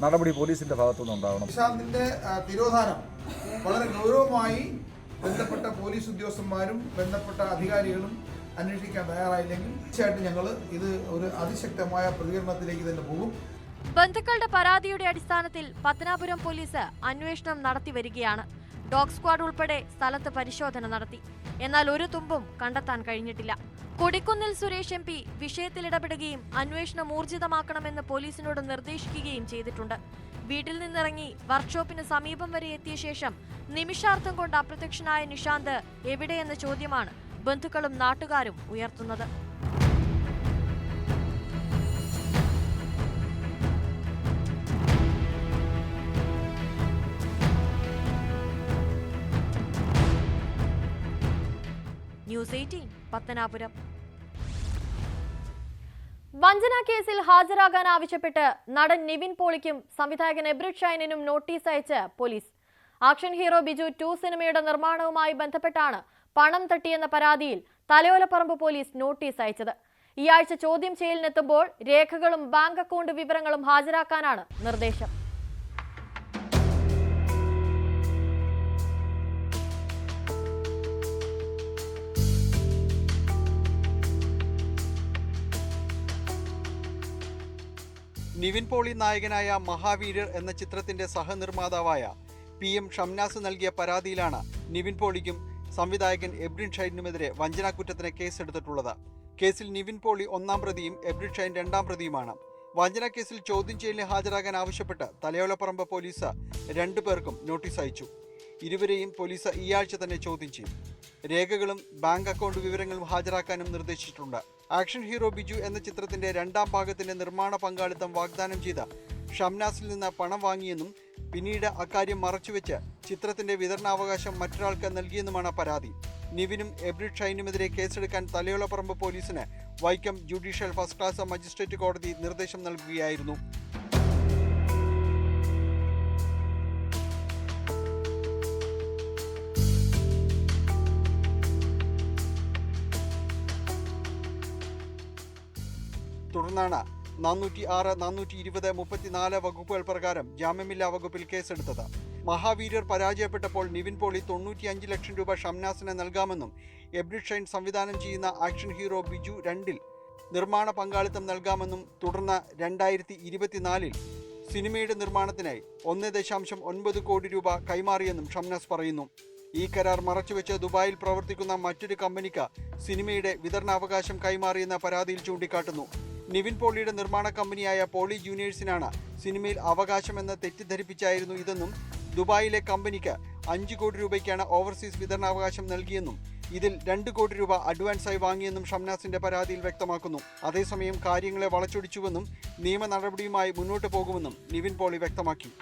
നടപടി പോലീസിൻ്റെ ഭാഗത്തുനിന്ന് ഉണ്ടാകണം. നിഷാന്തിൻ്റെ തിരോധാനം വളരെ ഗൗരവമായി ബന്ധപ്പെട്ട പോലീസ് ഉദ്യോഗസ്ഥന്മാരും ബന്ധപ്പെട്ട അധികാരികളും അന്വേഷിക്കാൻ തയ്യാറായില്ലെങ്കിൽ തീർച്ചയായിട്ടും ഞങ്ങൾ ഇത് ഒരു അതിശക്തമായ പ്രതികരണത്തിലേക്ക് തന്നെ പോകും. ബന്ധുക്കളുടെ പരാതിയുടെ അടിസ്ഥാനത്തിൽ പത്തനാപുരം പോലീസ് അന്വേഷണം നടത്തി വരികയാണ്. ഡോഗ് സ്ക്വാഡ് ഉൾപ്പെടെ സ്ഥലത്ത് പരിശോധന നടത്തി. എന്നാൽ ഒരു തുമ്പും കണ്ടെത്താൻ കഴിഞ്ഞിട്ടില്ല. കൊടിക്കുന്നിൽ സുരേഷ് MP വിഷയത്തിൽ ഇടപെടുകയും അന്വേഷണം ഊർജിതമാക്കണമെന്ന് പോലീസിനോട് നിർദ്ദേശിക്കുകയും ചെയ്തിട്ടുണ്ട്. വീട്ടിൽ നിന്നിറങ്ങി വർക്ക്ഷോപ്പിന് സമീപം വരെ എത്തിയ ശേഷം നിമിഷാർത്ഥം കൊണ്ട് അപ്രത്യക്ഷനായ നിഷാന്ത് എവിടെയെന്ന ചോദ്യമാണ് ബന്ധുക്കളും നാട്ടുകാരും ഉയർത്തുന്നത്. ന്യൂസ് 18 പത്തനാപുരം. വഞ്ചന കേസിൽ ഹാജരാകാൻ ആവശ്യപ്പെട്ട് നടൻ നിവിൻ പോളിക്കും സംവിധായകൻ എബ്രിഡ് ഷൈനിനും നോട്ടീസ് അയച്ച് പോലീസ്. ആക്ഷൻ ഹീറോ ബിജു 2 സിനിമയുടെ നിർമ്മാണവുമായി ബന്ധപ്പെട്ടാണ് പണം തട്ടിയെന്ന പരാതിയിൽ തലയോലപ്പറമ്പ് പോലീസ് നോട്ടീസ് അയച്ചത്. ഈ ആഴ്ച ചോദ്യം ചെയ്യലിനെത്തുമ്പോൾ രേഖകളും ബാങ്ക് അക്കൗണ്ട് വിവരങ്ങളും ഹാജരാക്കാനാണ് നിർദ്ദേശം. നിവിൻ പോളി നായകനായ മഹാവീരർ എന്ന ചിത്രത്തിന്റെ സഹനിർമ്മാതാവായ PM ഷംനാസ് നൽകിയ പരാതിയിലാണ് നിവിൻ പോളിക്കും സംവിധായകൻ എബ്രിഡ് ഷൈനുമെതിരെ വഞ്ചനാക്കുറ്റത്തിന് കേസെടുത്തിട്ടുള്ളത്. കേസിൽ നിവിൻ പോളി 1-ാം പ്രതിയും എബ്രിഡ് ഷൈൻ 2-ാം പ്രതിയുമാണ്. വഞ്ചന കേസിൽ ചോദ്യം ചെയ്യലിന് ഹാജരാകാൻ ആവശ്യപ്പെട്ട് തലയോലപ്പറമ്പ് പോലീസ് 2 പേർക്കും നോട്ടീസ് അയച്ചു. ഇരുവരെയും പോലീസ് ഈ ആഴ്ച തന്നെ ചോദ്യം ചെയ്യും. രേഖകളും ബാങ്ക് അക്കൗണ്ട് വിവരങ്ങളും ഹാജരാക്കാനും നിർദ്ദേശിച്ചിട്ടുണ്ട്. ആക്ഷൻ ഹീറോ ബിജു എന്ന ചിത്രത്തിന്റെ 2-ാം ഭാഗത്തിന്റെ നിർമ്മാണ പങ്കാളിത്തം വാഗ്ദാനം ചെയ്ത ഷംനാസിൽ നിന്ന് പണം വാങ്ങിയെന്നും പിന്നീട് അക്കാര്യം മറച്ചുവെച്ച് ചിത്രത്തിന്റെ വിതരണാവകാശം മറ്റൊരാൾക്ക് നൽകിയെന്നുമാണ് പരാതി. നിവിനും എബ്രിഡ് ഷൈനുമെതിരെ കേസെടുക്കാൻ തലയോലപ്പറമ്പ് പോലീസിന് Vaikom judicial first class magistrate കോടതി നിർദ്ദേശം നൽകുകയായിരുന്നു. തുടർന്നാണ് 406, 420, 34 വകുപ്പുകൾ പ്രകാരം ജാമ്യമില്ലാ വകുപ്പിൽ കേസെടുത്തത്. മഹാവീരർ പരാജയപ്പെട്ടപ്പോൾ നിവിൻ പോളി 95 ലക്ഷം രൂപ ഷംനാസിന് നൽകാമെന്നും എബ്രിഡ് ഷൈൻ സംവിധാനം ചെയ്യുന്ന ആക്ഷൻ ഹീറോ ബിജു 2-ൽ നിർമ്മാണ പങ്കാളിത്തം നൽകാമെന്നും തുടർന്ന് 2024-ൽ സിനിമയുടെ നിർമ്മാണത്തിനായി 1.9 കോടി രൂപ കൈമാറിയെന്നും ഷംനാസ് പറയുന്നു. ഈ കരാർ മറച്ചുവെച്ച് ദുബായിൽ പ്രവർത്തിക്കുന്ന മറ്റൊരു കമ്പനിക്ക് സിനിമയുടെ വിതരണാവകാശം കൈമാറിയെന്ന പരാതിയിൽ ചൂണ്ടിക്കാട്ടുന്നു. നിവിൻ പോളിയുടെ നിർമ്മാണ കമ്പനിയായ പോളി ജൂനിയേഴ്സിനാണ് സിനിമയിൽ അവകാശമെന്ന് തെറ്റിദ്ധരിപ്പിച്ചായിരുന്നു ഇതെന്നും ദുബായിലെ കമ്പനിക്ക് 5 കോടി രൂപയ്ക്കാണ് ഓവർസീസ് വിതരണാവകാശം നൽകിയെന്നും ഇതിൽ 2 കോടി രൂപ അഡ്വാൻസായി വാങ്ങിയെന്നും ഷംനാസിന്റെ പരാതിയിൽ വ്യക്തമാക്കുന്നു. അതേസമയം കാര്യങ്ങളെ വളച്ചൊടിച്ചുവെന്നും നിയമ നടപടിയുമായി മുന്നോട്ട് പോകുമെന്നും നിവിൻ പോളി വ്യക്തമാക്കി.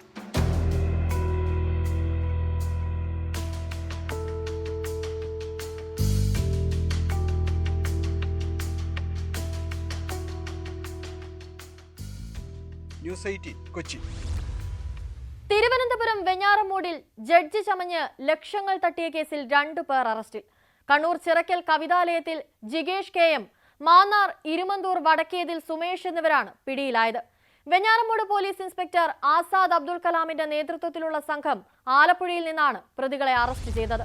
ന്യൂസ് 18 കൊച്ചി. തിരുവനന്തപുരം വെഞ്ഞാറമൂടിൽ ജഡ്ജി ചമഞ്ഞ് ലക്ഷങ്ങൾ തട്ടിയ കേസിൽ 2 പേർ അറസ്റ്റിൽ. കണ്ണൂർ ചിറക്കൽ കവിതാലയത്തിൽ ജിഗേഷ് KM, മാന്നാർ ഇരുമന്തൂർ വടക്കേതിൽ സുമേഷ് എന്നിവരാണ് പിടിയിലായത്. വെഞ്ഞാറമൂട് പോലീസ് ഇൻസ്പെക്ടർ ആസാദ് അബ്ദുൽ കലാമിന്റെ നേതൃത്വത്തിലുള്ള സംഘം ആലപ്പുഴയിൽ നിന്നാണ് പ്രതികളെ അറസ്റ്റ് ചെയ്തത്.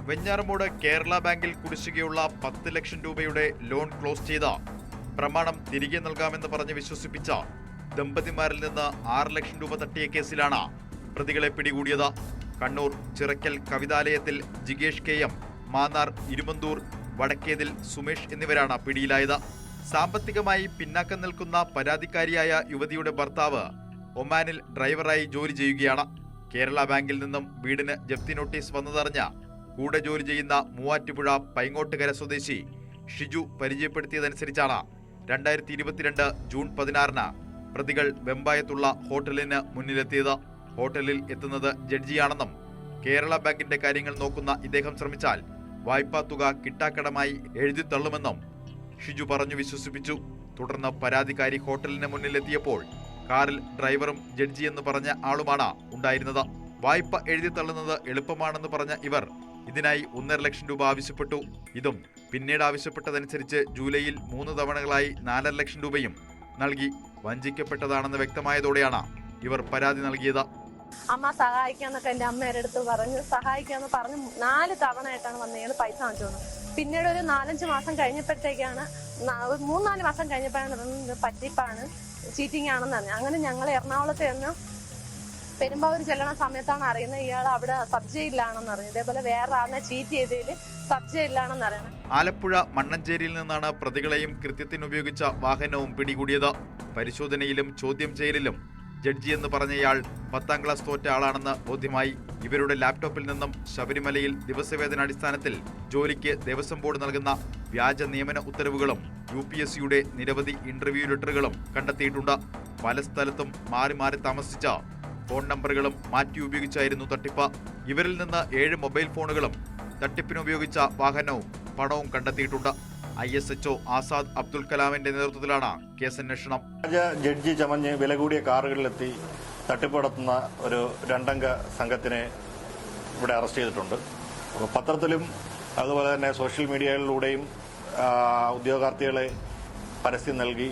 വെഞ്ഞാറമൂട് കേരള ബാങ്കിൽ കുടിശ്ശികയുള്ള 10 ലക്ഷം രൂപയുടെ ലോൺ ക്ലോസ് ചെയ്ത പ്രമാണം തിരികെ നൽകാമെന്ന് പറഞ്ഞ് വിശ്വസിപ്പിച്ച ദമ്പതിമാരിൽ നിന്ന് 6 ലക്ഷം രൂപ തട്ടിയ കേസിലാണ് പ്രതികളെ പിടികൂടിയത്. കണ്ണൂർ ചിറക്കൽ കവിതാലയത്തിൽ ജിഗേഷ് KM, മാന്നാർ ഇരുമന്തൂർ വടക്കേതിൽ സുമേഷ് എന്നിവരാണ് പിടിയിലായത്. സാമ്പത്തികമായി പിന്നാക്കം നിൽക്കുന്ന പരാതിക്കാരിയായ യുവതിയുടെ ഭർത്താവ് ഒമാനിൽ ഡ്രൈവറായി ജോലി ചെയ്യുകയാണ്. കേരള ബാങ്കിൽ നിന്നും വീടിന് ജപ്തി നോട്ടീസ് വന്നതറിഞ്ഞ കൂടെ ജോലി ചെയ്യുന്ന മൂവാറ്റുപുഴ പൈങ്ങോട്ടുകര സ്വദേശി ഷിജു പരിചയപ്പെടുത്തിയതനുസരിച്ചാണ് 2022 ജൂൺ 16 പ്രതികൾ വെമ്പായത്തുള്ള ഹോട്ടലിന് മുന്നിലെത്തിയത്. ഹോട്ടലിൽ എത്തുന്നത് ജഡ്ജിയാണെന്നും കേരള ബാങ്കിന്റെ കാര്യങ്ങൾ നോക്കുന്ന ഇദ്ദേഹം ശ്രമിച്ചാൽ വായ്പാ തുക കിട്ടാക്കടമായി എഴുതി തള്ളുമെന്നും ഷിജു പറഞ്ഞു വിശ്വസിപ്പിച്ചു. തുടർന്ന് പരാതിക്കാരി ഹോട്ടലിന് മുന്നിലെത്തിയപ്പോൾ കാറിൽ ഡ്രൈവറും ജഡ്ജി എന്ന് പറഞ്ഞ ആളുമാണ് ഉണ്ടായിരുന്നത്. വായ്പ എഴുതി തള്ളുന്നത് എളുപ്പമാണെന്ന് പറഞ്ഞ ഇവർ ഇതിനായി 1.5 ലക്ഷം രൂപ ആവശ്യപ്പെട്ടു. ഇതും പിന്നീട് ആവശ്യപ്പെട്ടതനുസരിച്ച് ജൂലൈയിൽ 3 തവണകളായി 4.5 ലക്ഷം രൂപയും നൽകി വഞ്ചിക്കപ്പെട്ടതാണെന്ന് വ്യക്തമായതോടെയാണ് ഇവർ പരാതി നൽകിയത്. അമ്മ സഹായിക്കാന്നൊക്കെ എൻ്റെ അമ്മയുടെ അടുത്ത് സഹായിക്കാന്ന് പറഞ്ഞ് 4 തവണയായിട്ടാണ് വന്നയാൾ പൈസ വാങ്ങിച്ചത്. പിന്നീട് ഒരു 4-5 മാസം കഴിഞ്ഞപ്പോഴത്തേക്കാണ് 3-4 മാസം കഴിഞ്ഞപ്പോഴാണ് പറ്റിപ്പാണ്, ചീറ്റിംഗ് ആണെന്ന് പറഞ്ഞു. അങ്ങനെ ഞങ്ങൾ എറണാകുളത്ത് നിന്ന് പെരുമ്പാവൂർ ചെല്ലണ സമയത്താണ് അറിയുന്നത് ഇയാൾ അവിടെ സബ് ജയിലിലാണെന്ന് അറിഞ്ഞു. ഇതേപോലെ വേറെ ആളിനെ ചീറ്റ് ചെയ്തതിൽ സബ് ജയിലിലാണെന്ന് അറിയണം. ആലപ്പുഴ മണ്ണഞ്ചേരിയിൽ നിന്നാണ് പ്രതികളെയും കൃത്യത്തിനുപയോഗിച്ച വാഹനവും പിടികൂടിയത്. പരിശോധനയിലും ചോദ്യം ചെയ്യലിലും ജഡ്ജി എന്ന് പറഞ്ഞയാൾ 10ാം ക്ലാസ് തോറ്റ ആളാണെന്ന് ബോധ്യമായി. ഇവരുടെ ലാപ്ടോപ്പിൽ നിന്നും ശബരിമലയിൽ ദിവസവേതനാടിസ്ഥാനത്തിൽ ജോലിക്ക് ദേവസ്വം ബോർഡ് നൽകുന്ന വ്യാജ നിയമന ഉത്തരവുകളും UPSCയുടെ നിരവധി ഇന്റർവ്യൂ ലെറ്ററുകളും കണ്ടെത്തിയിട്ടുണ്ട്. പല സ്ഥലത്തും മാറി മാറി താമസിച്ച ഫോൺ നമ്പറുകളും മാറ്റി ഉപയോഗിച്ചായിരുന്നു തട്ടിപ്പ്. ഇവരിൽ നിന്ന് 7 മൊബൈൽ ഫോണുകളും തട്ടിപ്പിനുപയോഗിച്ച വാഹനവും പണവും കണ്ടെത്തിയിട്ടുണ്ട്. ISHO ആസാദ് അബ്ദുൽ കലാമിന്റെ നേതൃത്വത്തിലാണ് കേസന്വേഷണം. ജഡ്ജി ചമഞ്ഞ് വില കൂടിയ കാറുകളിലെത്തി തട്ടിപ്പ് നടത്തുന്ന ഒരു 2-അംഗ സംഘത്തിനെ ഇവിടെ അറസ്റ്റ് ചെയ്തിട്ടുണ്ട്. പത്രത്തിലും അതുപോലെ തന്നെ സോഷ്യൽ മീഡിയകളിലൂടെയും ഉദ്യോഗാർത്ഥികളെ പരസ്യം നൽകി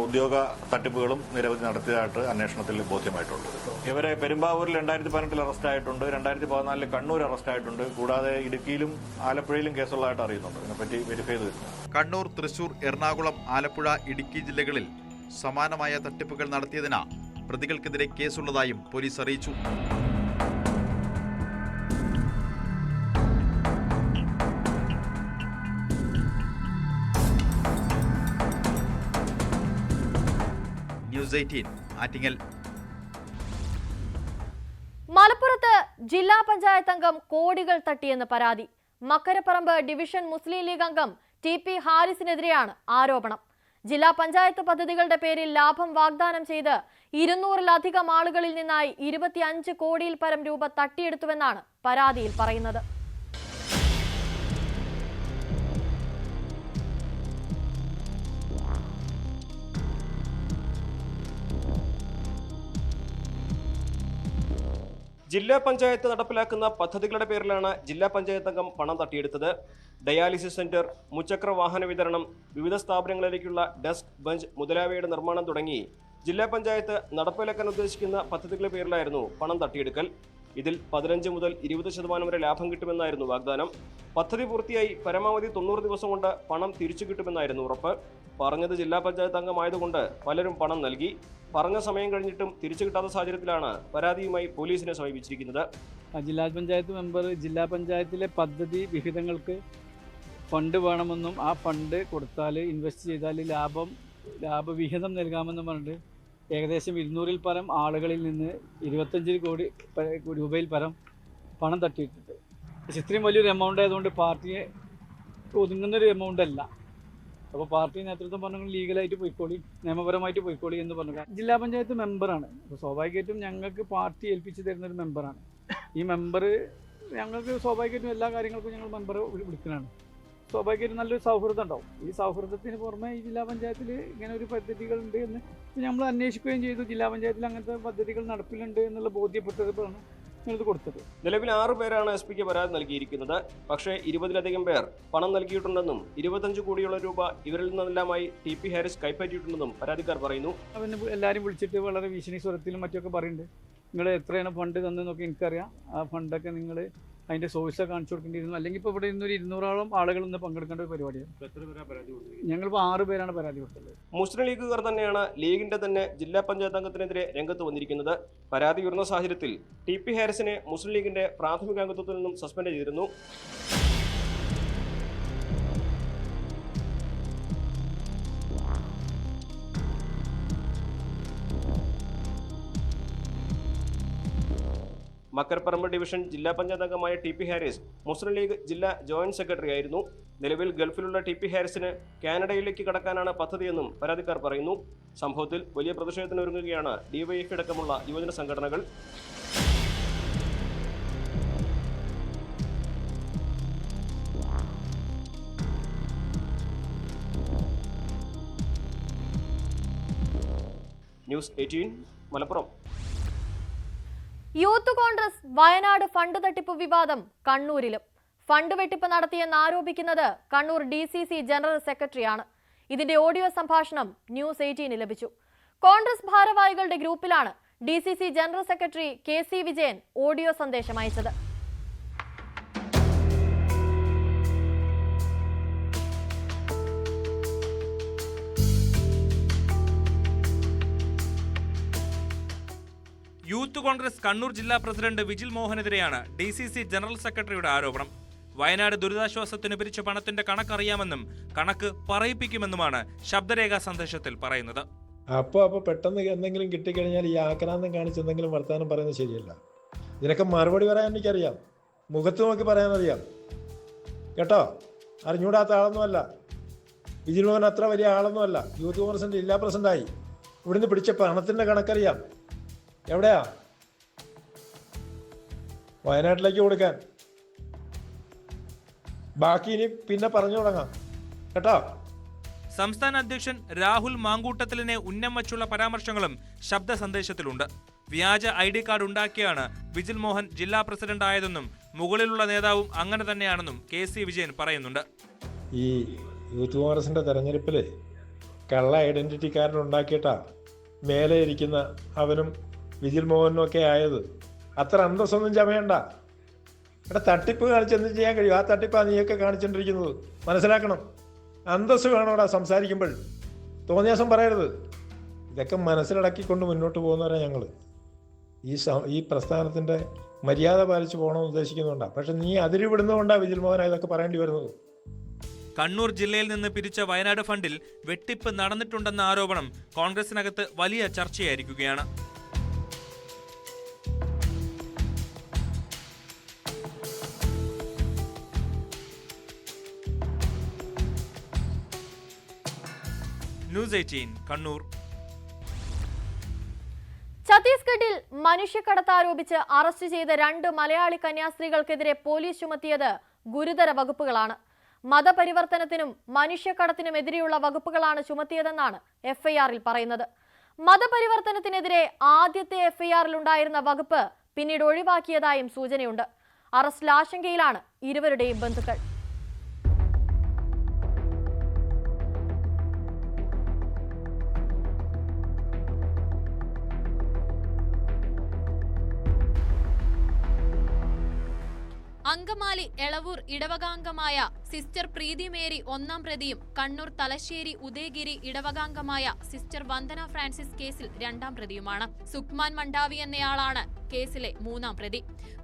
ഉദ്യോഗ തട്ടിപ്പുകളും നിരവധി നടത്തിയതായിട്ട് അന്വേഷണത്തിൽ ബോധ്യമായിട്ടുണ്ട്. ഇവരെ പെരുമ്പാവൂരിൽ 2018 അറസ്റ്റായിട്ടുണ്ട്, 2014 കണ്ണൂർ അറസ്റ്റായിട്ടുണ്ട്, കൂടാതെ ഇടുക്കിയിലും ആലപ്പുഴയിലും കേസുള്ളതായിട്ട് അറിയുന്നുണ്ട്. ഇതിനെപ്പറ്റി വെരിഫൈ ചെയ്ത് കണ്ണൂർ, തൃശൂർ, എറണാകുളം, ആലപ്പുഴ, ഇടുക്കി ജില്ലകളിൽ സമാനമായ തട്ടിപ്പുകൾ നടത്തിയതിന് പ്രതികൾക്കെതിരെ കേസുള്ളതായും പോലീസ് അറിയിച്ചു. ന്യൂസ് 18 ആറ്റിങ്ങൽ. മലപ്പുറത്ത് ജില്ലാ പഞ്ചായത്ത് അംഗം കോടികൾ തട്ടിയെന്ന് പരാതി. മക്കരപ്പറമ്പ് ഡിവിഷൻ മുസ്ലിം ലീഗ് അംഗം TP ഹാരിസിനെതിരെയാണ് ആരോപണം. ജില്ലാ പഞ്ചായത്ത് പദ്ധതികളുടെ പേരിൽ ലാഭം വാഗ്ദാനം ചെയ്ത് 200-ലധികം ആളുകളിൽ നിന്നായി 25 കോടിയിൽ പരം രൂപ തട്ടിയെടുത്തുവെന്നാണ് പരാതിയിൽ പറയുന്നത്. ജില്ലാ പഞ്ചായത്ത് നടപ്പിലാക്കുന്ന പദ്ധതികളുടെ പേരിലാണ് ജില്ലാ പഞ്ചായത്ത് അംഗം പണം തട്ടിയെടുത്തത്. ഡയാലിസിസ് സെന്റർ, മുച്ചക്ര വാഹന വിതരണം, വിവിധ സ്ഥാപനങ്ങളിലേക്കുള്ള ഡെസ്ക്, ബെഞ്ച് മുതലായവയുടെ നിർമ്മാണം തുടങ്ങി ജില്ലാ പഞ്ചായത്ത് നടപ്പിലാക്കാൻ ഉദ്ദേശിക്കുന്ന പദ്ധതികളുടെ പേരിലായിരുന്നു പണം തട്ടിയെടുക്കൽ. ഇതിൽ 15 മുതൽ 20% വരെ ലാഭം കിട്ടുമെന്നായിരുന്നു വാഗ്ദാനം. പദ്ധതി പൂർത്തിയായി പരമാവധി 90 ദിവസം കൊണ്ട് പണം തിരിച്ചു കിട്ടുമെന്നായിരുന്നു ഉറപ്പ്. പറഞ്ഞത് ജില്ലാ പഞ്ചായത്ത് അംഗമായതുകൊണ്ട് പലരും പണം നൽകി. പറഞ്ഞ സമയം കഴിഞ്ഞിട്ടും തിരിച്ചു കിട്ടാത്ത സാഹചര്യത്തിലാണ് പരാതിയുമായി പോലീസിനെ സമീപിച്ചിരിക്കുന്നത്. ജില്ലാ പഞ്ചായത്ത് മെമ്പർ ജില്ലാ പഞ്ചായത്തിലെ പദ്ധതി വിഹിതങ്ങൾക്ക് ഫണ്ട് വേണമെന്നും ആ ഫണ്ട് കൊടുത്താൽ ഇൻവെസ്റ്റ് ചെയ്താൽ ലാഭവിഹിതം നൽകാമെന്നും പറഞ്ഞിട്ട് ഏകദേശം 200-ൽ പരം ആളുകളിൽ നിന്ന് 25 കോടി രൂപയിൽ പരം പണം തട്ടിയിട്ടുണ്ട്. ഇത്രയും വലിയൊരു എമൗണ്ട് ആയതുകൊണ്ട് പാർട്ടിയെ ഒതുങ്ങുന്നൊരു എമൗണ്ട് അല്ല. അപ്പോൾ പാർട്ടി നേതൃത്വം പറഞ്ഞു ലീഗലായിട്ട് പോയിക്കോളി, നിയമപരമായിട്ട് പോയിക്കോളി എന്ന് പറഞ്ഞു. ജില്ലാ പഞ്ചായത്ത് മെമ്പറാണ്. അപ്പോൾ സ്വാഭാവികമായിട്ടും ഞങ്ങൾക്ക് പാർട്ടി ഏൽപ്പിച്ച് തരുന്നൊരു മെമ്പറാണ്. ഈ മെമ്പർ ഞങ്ങൾക്ക് സ്വാഭാവികമായിട്ടും എല്ലാ കാര്യങ്ങൾക്കും ഞങ്ങൾ മെമ്പറെ വിളിക്കുന്നതാണ്. സ്വാഭാവികമായിട്ടും നല്ലൊരു സൗഹൃദം ഉണ്ടാവും. ഈ സൗഹൃദത്തിന് പുറമെ ഈ ജില്ലാ പഞ്ചായത്തിൽ ഇങ്ങനെ ഒരു പദ്ധതികളുണ്ട് എന്ന് നമ്മൾ അന്വേഷിക്കുകയും ചെയ്തു. ജില്ലാ പഞ്ചായത്തിൽ അങ്ങനത്തെ പദ്ധതികൾ നടപ്പിലുണ്ട് എന്നുള്ള ബോധ്യപ്പെട്ടതാണ് ഞങ്ങളിത് കൊടുത്തത്. നിലവിൽ 6 പേരാണ് SP ക്ക് പരാതി നൽകിയിരിക്കുന്നത്. പക്ഷേ 20-ലധികം പേർ പണം നൽകിയിട്ടുണ്ടെന്നും 25 കോടിയോളം രൂപ ഇവരിൽ നിന്നെല്ലാമായി TP ഹാരിസ് കൈപ്പറ്റിയിട്ടുണ്ടെന്നും പരാതിക്കാർ പറയുന്നു. അവന് എല്ലാവരും വിളിച്ചിട്ട് വളരെ ഭീഷണി സ്വരത്തിലും മറ്റൊക്കെ പറയുന്നുണ്ട്. നിങ്ങൾ എത്രയാണ് ഫണ്ട് തന്നെന്നൊക്കെ എനിക്കറിയാം. ആ ഫണ്ടൊക്കെ നിങ്ങൾ അതിൻ്റെ സോഴ്സൊക്കെ കാണിച്ചു കൊടുക്കേണ്ടിയിരുന്നു. അല്ലെങ്കിൽ ഇപ്പോൾ ഇവിടെ ഇന്നൊരു 200ഓളം ആളുകൾ ഇന്ന് പങ്കെടുക്കേണ്ട ഒരു പരിപാടിയാണ്. ഞങ്ങളിപ്പോൾ 6 പേരാണ് പരാതി കൊടുത്തത്. മുസ്ലിം ലീഗുകാർ തന്നെയാണ് ലീഗിന്റെ തന്നെ ജില്ലാ പഞ്ചായത്ത് അംഗത്തിനെതിരെ രംഗത്ത് വന്നിരിക്കുന്നത്. പരാതി ഉയർന്ന സാഹചര്യത്തിൽ TP ഹാരിസിനെ മുസ്ലിം ലീഗിന്റെ പ്രാഥമിക അംഗത്വത്തിൽ നിന്നും സസ്പെൻഡ് ചെയ്തിരുന്നു. മക്കരപ്പറമ്പ് ഡിവിഷൻ ജില്ലാ പഞ്ചായത്ത് അംഗമായ TP ഹാരിസ് മുസ്ലിം ലീഗ് ജില്ലാ ജോയിന്റ് സെക്രട്ടറി ആയിരുന്നു. നിലവിൽ ഗൾഫിലുള്ള TP ഹാരിസിന് കാനഡയിലേക്ക് കടക്കാനാണ് പദ്ധതിയെന്നും പരാതിക്കാർ പറയുന്നു. സംഭവത്തിൽ വലിയ പ്രതിഷേധത്തിന് ഒരുങ്ങുകയാണ് DYFI അടക്കമുള്ള യുവജന സംഘടനകൾ. News 18 Malappuram. Youth Congress Wayanad fund തട്ടിപ്പ് വിവാദം കണ്ണൂരിലും. ഫണ്ട് വെട്ടിപ്പ് നടത്തിയെന്ന് ആരോപിക്കുന്നത് കണ്ണൂർ DCC ജനറൽ സെക്രട്ടറിയാണ്. ഇതിന്റെ ഓഡിയോ സംഭാഷണം ന്യൂസ് 18 ലഭിച്ചു. കോൺഗ്രസ് ഭാരവാഹികളുടെ ഗ്രൂപ്പിലാണ് DCC general secretary KC Vijayan audio സന്ദേശം അയച്ചത്. യൂത്ത് കോൺഗ്രസ് കണ്ണൂർ ജില്ലാ പ്രസിഡന്റ് വിജിൽ മോഹനെതിരെയാണ് DCC ജനറൽ സെക്രട്ടറിയുടെ ആരോപണം. വയനാട് ദുരിതാശ്വാസത്തിന് പിരിച്ച പണത്തിന്റെ കണക്കറിയാമെന്നും കണക്ക് പറയിപ്പിക്കുമെന്നുമാണ് ശബ്ദരേഖാ സന്ദേശത്തിൽ പറയുന്നത്. അപ്പോൾ പെട്ടെന്ന് എന്തെങ്കിലും കിട്ടിക്കഴിഞ്ഞാൽ ഈ ആക്രാന്തം കാണിച്ച് എന്തെങ്കിലും വർത്താനം പറയുന്നത് ശരിയല്ല. ഇതിനൊക്കെ മറുപടി പറയാൻ എനിക്കറിയാം, മുഖത്ത് നോക്കി പറയാനറിയാം കേട്ടോ. അറിഞ്ഞൂടാത്ത ആളൊന്നുമല്ല വിജിൽ മോഹൻ, അത്ര വലിയ ആളൊന്നുമല്ല. യൂത്ത് കോൺഗ്രസിന്റെ ജില്ലാ പ്രസിഡന്റായി. ഇവിടുന്ന് പിടിച്ച പണത്തിന്റെ കണക്കറിയാം. എവിടെയാ? വയനാട്ടിലേക്ക് കൊടുക്കാൻ. ബാക്കി ഇനി പിന്നെ പറഞ്ഞു തുടങ്ങാം കേട്ടോ. സംസ്ഥാന അധ്യക്ഷൻ രാഹുൽ മാങ്കൂട്ടത്തിലിനെ ഉന്നം വച്ചുള്ള പരാമർശങ്ങളും ശബ്ദ സന്ദേശത്തിലുണ്ട്. വ്യാജ ID കാർഡ് ഉണ്ടാക്കിയാണ് വിജിൽ മോഹൻ ജില്ലാ പ്രസിഡന്റ് ആയതെന്നും മുകളിലുള്ള നേതാവും അങ്ങനെ തന്നെയാണെന്നും KC വിജയൻ പറയുന്നുണ്ട്. ഈ യൂത്ത് കോൺഗ്രസിന്റെ തെരഞ്ഞെടുപ്പിൽ കള്ള ഐഡന്റിറ്റി കാർഡ് ഉണ്ടാക്കിയിട്ടാ മേലെ ഇരിക്കുന്ന അവനും വിജിൽ മോഹനും ഒക്കെ ആയത്. അത്ര അന്തസ്സൊന്നും ചമയണ്ട. ഇവിടെ തട്ടിപ്പ് കാണിച്ചെന്ത് ചെയ്യാൻ കഴിയും? ആ തട്ടിപ്പാണ് നീയൊക്കെ കാണിച്ചുകൊണ്ടിരിക്കുന്നത്. മനസ്സിലാക്കണം. അന്തസ്സ് വേണോടാ സംസാരിക്കുമ്പോൾ. തോന്നിയാസം പറയരുത്. ഇതൊക്കെ മനസ്സിലടക്കിക്കൊണ്ട് മുന്നോട്ട് പോകുന്നവരാണ് ഞങ്ങൾ. ഈ പ്രസ്ഥാനത്തിൻ്റെ മര്യാദ പാലിച്ച് പോകണമെന്ന് ഉദ്ദേശിക്കുന്നുണ്ടാണ്. പക്ഷെ നീ അതിരിവിടുന്നതുകൊണ്ടാണ് വിജിൽ മോഹൻ ഇതൊക്കെ പറയേണ്ടി വരുന്നത്. കണ്ണൂർ ജില്ലയിൽ നിന്ന് പിരിച്ച വയനാട് ഫണ്ടിൽ വെട്ടിപ്പ് നടന്നിട്ടുണ്ടെന്ന ആരോപണം കോൺഗ്രസിനകത്ത് വലിയ ചർച്ചയായിരിക്കുകയാണ്. ന്യൂസ് 18 കണ്ണൂർ. ഛത്തീസ്ഗഡിൽ മനുഷ്യക്കടത്ത് ആരോപിച്ച് അറസ്റ്റ് ചെയ്ത 2 മലയാളി കന്യാസ്ത്രീകൾക്കെതിരെ പോലീസ് ചുമത്തിയത് ഗുരുതര വകുപ്പുകളാണ്. മതപരിവർത്തനത്തിനും മനുഷ്യക്കടത്തിനുമെതിരെയുള്ള വകുപ്പുകളാണ് ചുമത്തിയതെന്നാണ് FIR-ൽ പറയുന്നത്. മതപരിവർത്തനത്തിനെതിരെ ആദ്യത്തെ FIR-ൽ ഉണ്ടായിരുന്ന വകുപ്പ് പിന്നീട് ഒഴിവാക്കിയതായും സൂചനയുണ്ട്. അറസ്റ്റിൽ ആശങ്കയിലാണ് ഇരുവരുടെയും ബന്ധുക്കൾ. അങ്കമാലി എളവൂർ ഇടവകാംഗമായ സിസ്റ്റർ പ്രീതി മേരി 1-ാം പ്രതിയും കണ്ണൂർ തലശ്ശേരി ഉദയഗിരി ഇടവകാംഗമായ സിസ്റ്റർ വന്ദന ഫ്രാൻസിസ് കേസിൽ 2-ാം പ്രതിയുമാണ്. സുക്മാൻ മണ്ടാവി എന്നയാളാണ് കേസിലെ 3-ാം പ്രതി.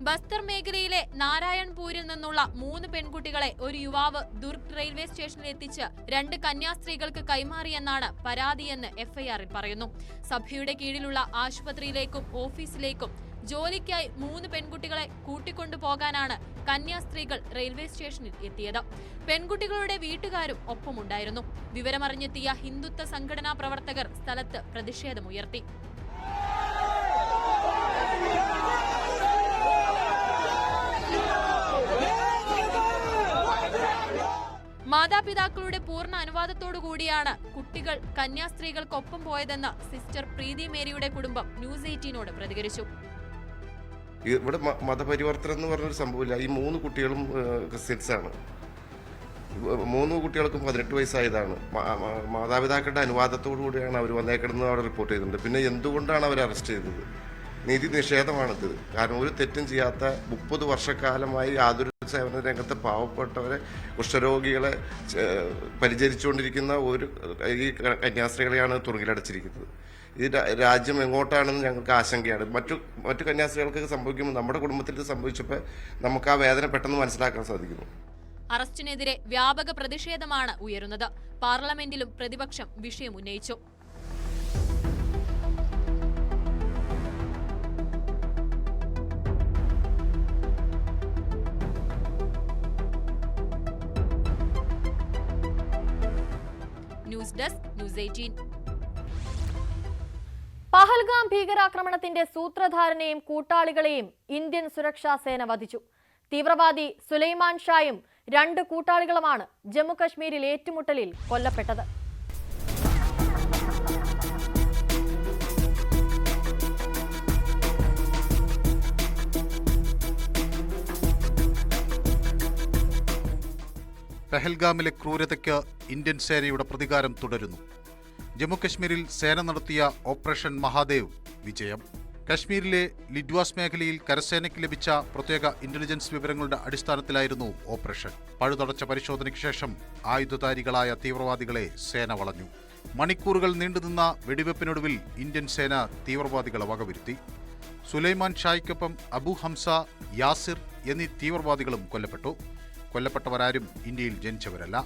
ബസ്തർ മേഖലയിലെ നാരായൺപൂരിൽ നിന്നുള്ള 3 പെൺകുട്ടികളെ ഒരു യുവാവ് ദുർഗ് റെയിൽവേ സ്റ്റേഷനിൽ എത്തിച്ച് 2 കന്യാസ്ത്രീകൾക്ക് കൈമാറിയെന്നാണ് പരാതിയെന്ന് FIR-ൽ പറയുന്നു. സഭയുടെ കീഴിലുള്ള ആശുപത്രിയിലേക്കും ഓഫീസിലേക്കും ജോലിക്കായി 3 പെൺകുട്ടികളെ കൂട്ടിക്കൊണ്ടുപോകാനാണ് കന്യാസ്ത്രീകൾ റെയിൽവേ സ്റ്റേഷനിൽ എത്തിയത്. പെൺകുട്ടികളുടെ വീട്ടുകാരും ഒപ്പമുണ്ടായിരുന്നു. വിവരമറിഞ്ഞെത്തിയ ഹിന്ദുത്വ സംഘടനാ പ്രവർത്തകർ സ്ഥലത്ത് പ്രതിഷേധമുയർത്തി. മാതാപിതാക്കളുടെ പൂർണ്ണ അനുവാദത്തോടുകൂടിയാണ് കുട്ടികൾ കന്യാസ്ത്രീകൾക്കൊപ്പം പോയതെന്ന് സിസ്റ്റർ പ്രീതി മേരിയുടെ കുടുംബം ന്യൂസ് 18നോട് പ്രതികരിച്ചു. ഇവിടെ മതപരിവർത്തനം എന്ന് പറഞ്ഞൊരു സംഭവമില്ല. ഈ 3 കുട്ടികളും ക്രിസ്ത്യൻസാണ്. 3 കുട്ടികൾക്കും 18 വയസ്സായതാണ്. മാതാപിതാക്കളുടെ അനുവാദത്തോടു കൂടിയാണ് അവർ വന്നേക്കണമെന്ന് അവിടെ റിപ്പോർട്ട് ചെയ്തിട്ടുണ്ട്. പിന്നെ എന്തുകൊണ്ടാണ് അവർ അറസ്റ്റ് ചെയ്തത്? നീതി നിഷേധമാണിത്. കാരണം ഒരു തെറ്റും ചെയ്യാത്ത 30 വർഷക്കാലമായി യാതൊരു സേവന രംഗത്തെ പാവപ്പെട്ടവരെ, കുഷ്ഠരോഗികളെ പരിചരിച്ചുകൊണ്ടിരിക്കുന്ന ഈ കന്യാസ്ത്രീകളെയാണ് തുറങ്കിലടച്ചിരിക്കുന്നത്. ഈ രാജ്യം എങ്ങോട്ടാണെന്ന് ഞങ്ങൾക്ക് ആശങ്കയാണ്. മറ്റു കന്യാസ്ത്രീകൾക്ക് സംഭവിക്കുമ്പോൾ നമ്മുടെ കുടുംബത്തിൽ ഇത് സംഭവിച്ചപ്പോൾ നമുക്ക് ആ വേദന പെട്ടെന്ന് മനസ്സിലാക്കാൻ സാധിക്കുന്നു. അറസ്റ്റിനെതിരെ വ്യാപക പ്രതിഷേധമാണ് ഉയരുന്നത്. പാർലമെന്റിലും പ്രതിപക്ഷം വിഷയം ഉന്നയിച്ചു. News desk news 18. പഹൽഗാം ഭീകരാക്രമണത്തിന്റെ സൂത്രധാരനെയും കൂട്ടാളികളെയും ഇന്ത്യൻ സുരക്ഷാ സേന വധിച്ചു. തീവ്രവാദി സുലൈമാൻ ഷായും 2 കൂട്ടാളികളുമാണ് ജമ്മുകശ്മീരിൽ ഏറ്റുമുട്ടലിൽ കൊല്ലപ്പെട്ടത്. പെഹൽഗാമിലെ ക്രൂരതയ്ക്ക് ഇന്ത്യൻ സേനയുടെ പ്രതികാരം തുടരുന്നു. ജമ്മുകശ്മീരിൽ സേന നടത്തിയ ഓപ്പറേഷൻ മഹാദേവ് വിജയം. കശ്മീരിലെ ലിഡ്വാസ് മേഖലയിൽ കരസേനയ്ക്ക് ലഭിച്ച പ്രത്യേക ഇന്റലിജൻസ് വിവരങ്ങളുടെ അടിസ്ഥാനത്തിലായിരുന്നു ഓപ്പറേഷൻ. പഴുതടച്ച പരിശോധനയ്ക്ക് ശേഷം ആയുധധാരികളായ തീവ്രവാദികളെ സേന വളഞ്ഞു. മണിക്കൂറുകൾ നീണ്ടുനിന്ന വെടിവെപ്പിനൊടുവിൽ ഇന്ത്യൻ സേന തീവ്രവാദികളെ വകവരുത്തി. സുലൈമാൻ ഷായ്ക്കൊപ്പം അബു ഹംസ, യാസിർ എന്നീ തീവ്രവാദികളും കൊല്ലപ്പെട്ടു. കൊല്ലപ്പെട്ടവരാരും ഇന്ത്യയിൽ ജനിച്ചവരല്ല.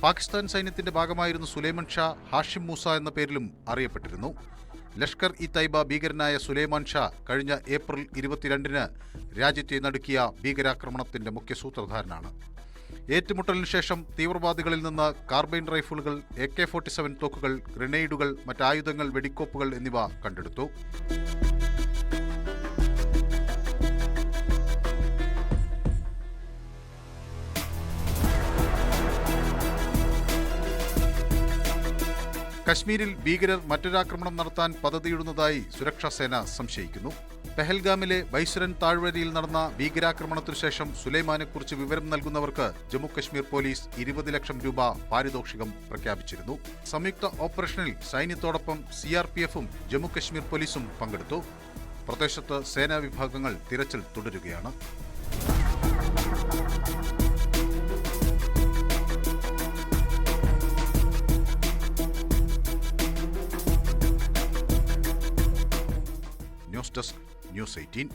പാകിസ്ഥാൻ സൈന്യത്തിന്റെ ഭാഗമായിരുന്ന സുലൈമാൻ ഷാ ഹാഷിം മൂസ എന്ന പേരിലും അറിയപ്പെട്ടിരുന്നു. ലഷ്കർ ഇ തൈബ ഭീകരനായ സുലൈമാൻ ഷാ കഴിഞ്ഞ ഏപ്രിൽ 22-ന് രാജ്യത്തെ നടുക്കിയ ഭീകരാക്രമണത്തിന്റെ മുഖ്യ സൂത്രധാരനാണ്. ഏറ്റുമുട്ടലിന് ശേഷം തീവ്രവാദികളിൽ നിന്ന് കാർബൈൻ റൈഫിളുകൾ, AK-47 തോക്കുകൾ, ഗ്രനേഡുകൾ, മറ്റായുധങ്ങൾ, വെടിക്കോപ്പുകൾ എന്നിവ കണ്ടെടുത്തു. കശ്മീരിൽ ഭീകരർ മറ്റൊരാക്രമണം നടത്താൻ പദ്ധതിയിടുന്നതായി സുരക്ഷാസേന സംശയിക്കുന്നു. പെഹൽഗാമിലെ ബൈസുരൻ താഴ്വരയിൽ നടന്ന ഭീകരാക്രമണത്തിനു ശേഷം സുലൈമാനെക്കുറിച്ച് വിവരം നൽകുന്നവർക്ക് ജമ്മുകശ്മീർ പോലീസ് 20 ലക്ഷം രൂപ പാരിതോഷികം പ്രഖ്യാപിച്ചിരുന്നു. സംയുക്ത ഓപ്പറേഷനിൽ സൈന്യത്തോടൊപ്പം CRPF-ഉം ജമ്മുകശ്മീർ പോലീസും പങ്കെടുത്തു. പ്രദേശത്ത് സേനാ വിഭാഗങ്ങൾ തിരച്ചിൽ തുടരുകയാണ്. News desk news 18.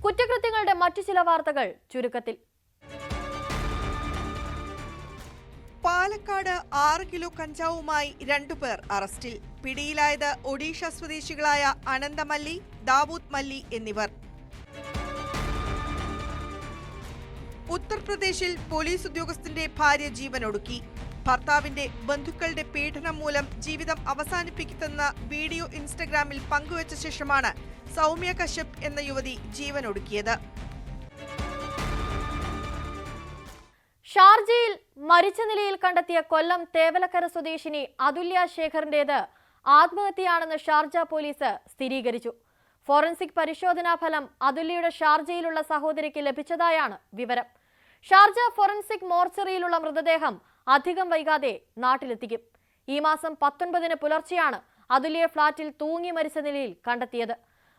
കുറ്റകൃത്യങ്ങളുടെ മറ്റു ചില വാർത്തകൾ ചുരുക്കത്തിൽ. പാലക്കാട് 6 കിലോ കഞ്ചാവുമായി 2 പേർ അറസ്റ്റിൽ. പിടിയിലായത് ഒഡീഷ സ്വദേശികളായ അനന്തമല്ലി, ദാവൂദ് മല്ലി എന്നിവർ. ഉത്തർപ്രദേശിൽ പോലീസ് ഉദ്യോഗസ്ഥന്റെ ഭാര്യ ജീവനൊടുക്കി. ഭർത്താവിന്റെ ബന്ധുക്കളുടെ പീഡനം മൂലം ജീവിതം അവസാനിപ്പിക്കുന്നെന്ന വീഡിയോ ഇൻസ്റ്റഗ്രാമിൽ പങ്കുവച്ച ശേഷമാണ് സൗമ്യ കശ്യപ് എന്ന യുവതി ജീവനൊടുക്കിയത്. ഷാർജയിൽ മരിച്ച നിലയിൽ കണ്ടെത്തിയ കൊല്ലം തേവലക്കര സ്വദേശിനി അതുല്യ ശേഖറിന്റേത് ആത്മഹത്യയാണെന്ന് ഷാർജ പോലീസ് സ്ഥിരീകരിച്ചു. ഫോറൻസിക് പരിശോധനാ ഫലം അതുല്യയുടെ ഷാർജയിലുള്ള സഹോദരിക്ക് ലഭിച്ചതായാണ് വിവരം. ഷാർജ ഫോറൻസിക് മോർച്ചറിയിലുള്ള മൃതദേഹം അധികം വൈകാതെ നാട്ടിലെത്തിക്കും. ഈ മാസം 19-ന് പുലർച്ചെയാണ് അതുല്യയെ ഫ്ളാറ്റിൽ തൂങ്ങി മരിച്ച നിലയിൽ കണ്ടെത്തിയത്.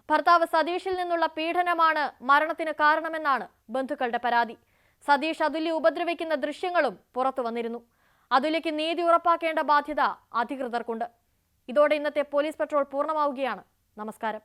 ഭർത്താവ് സതീഷിൽ നിന്നുള്ള പീഡനമാണ് മരണത്തിന് കാരണമെന്നാണ് ബന്ധുക്കളുടെ പരാതി. സതീഷ് അതുല്യ ഉപദ്രവിക്കുന്ന ദൃശ്യങ്ങളും പുറത്തു വന്നിരുന്നു. അതുല്യയ്ക്ക് നീതി ഉറപ്പാക്കേണ്ട ബാധ്യത അധികൃതർക്കുണ്ട്. ഇതോടെ ഇന്നത്തെ പോലീസ് പട്രോൾ പൂർണ്ണമാവുകയാണ്. നമസ്കാരം.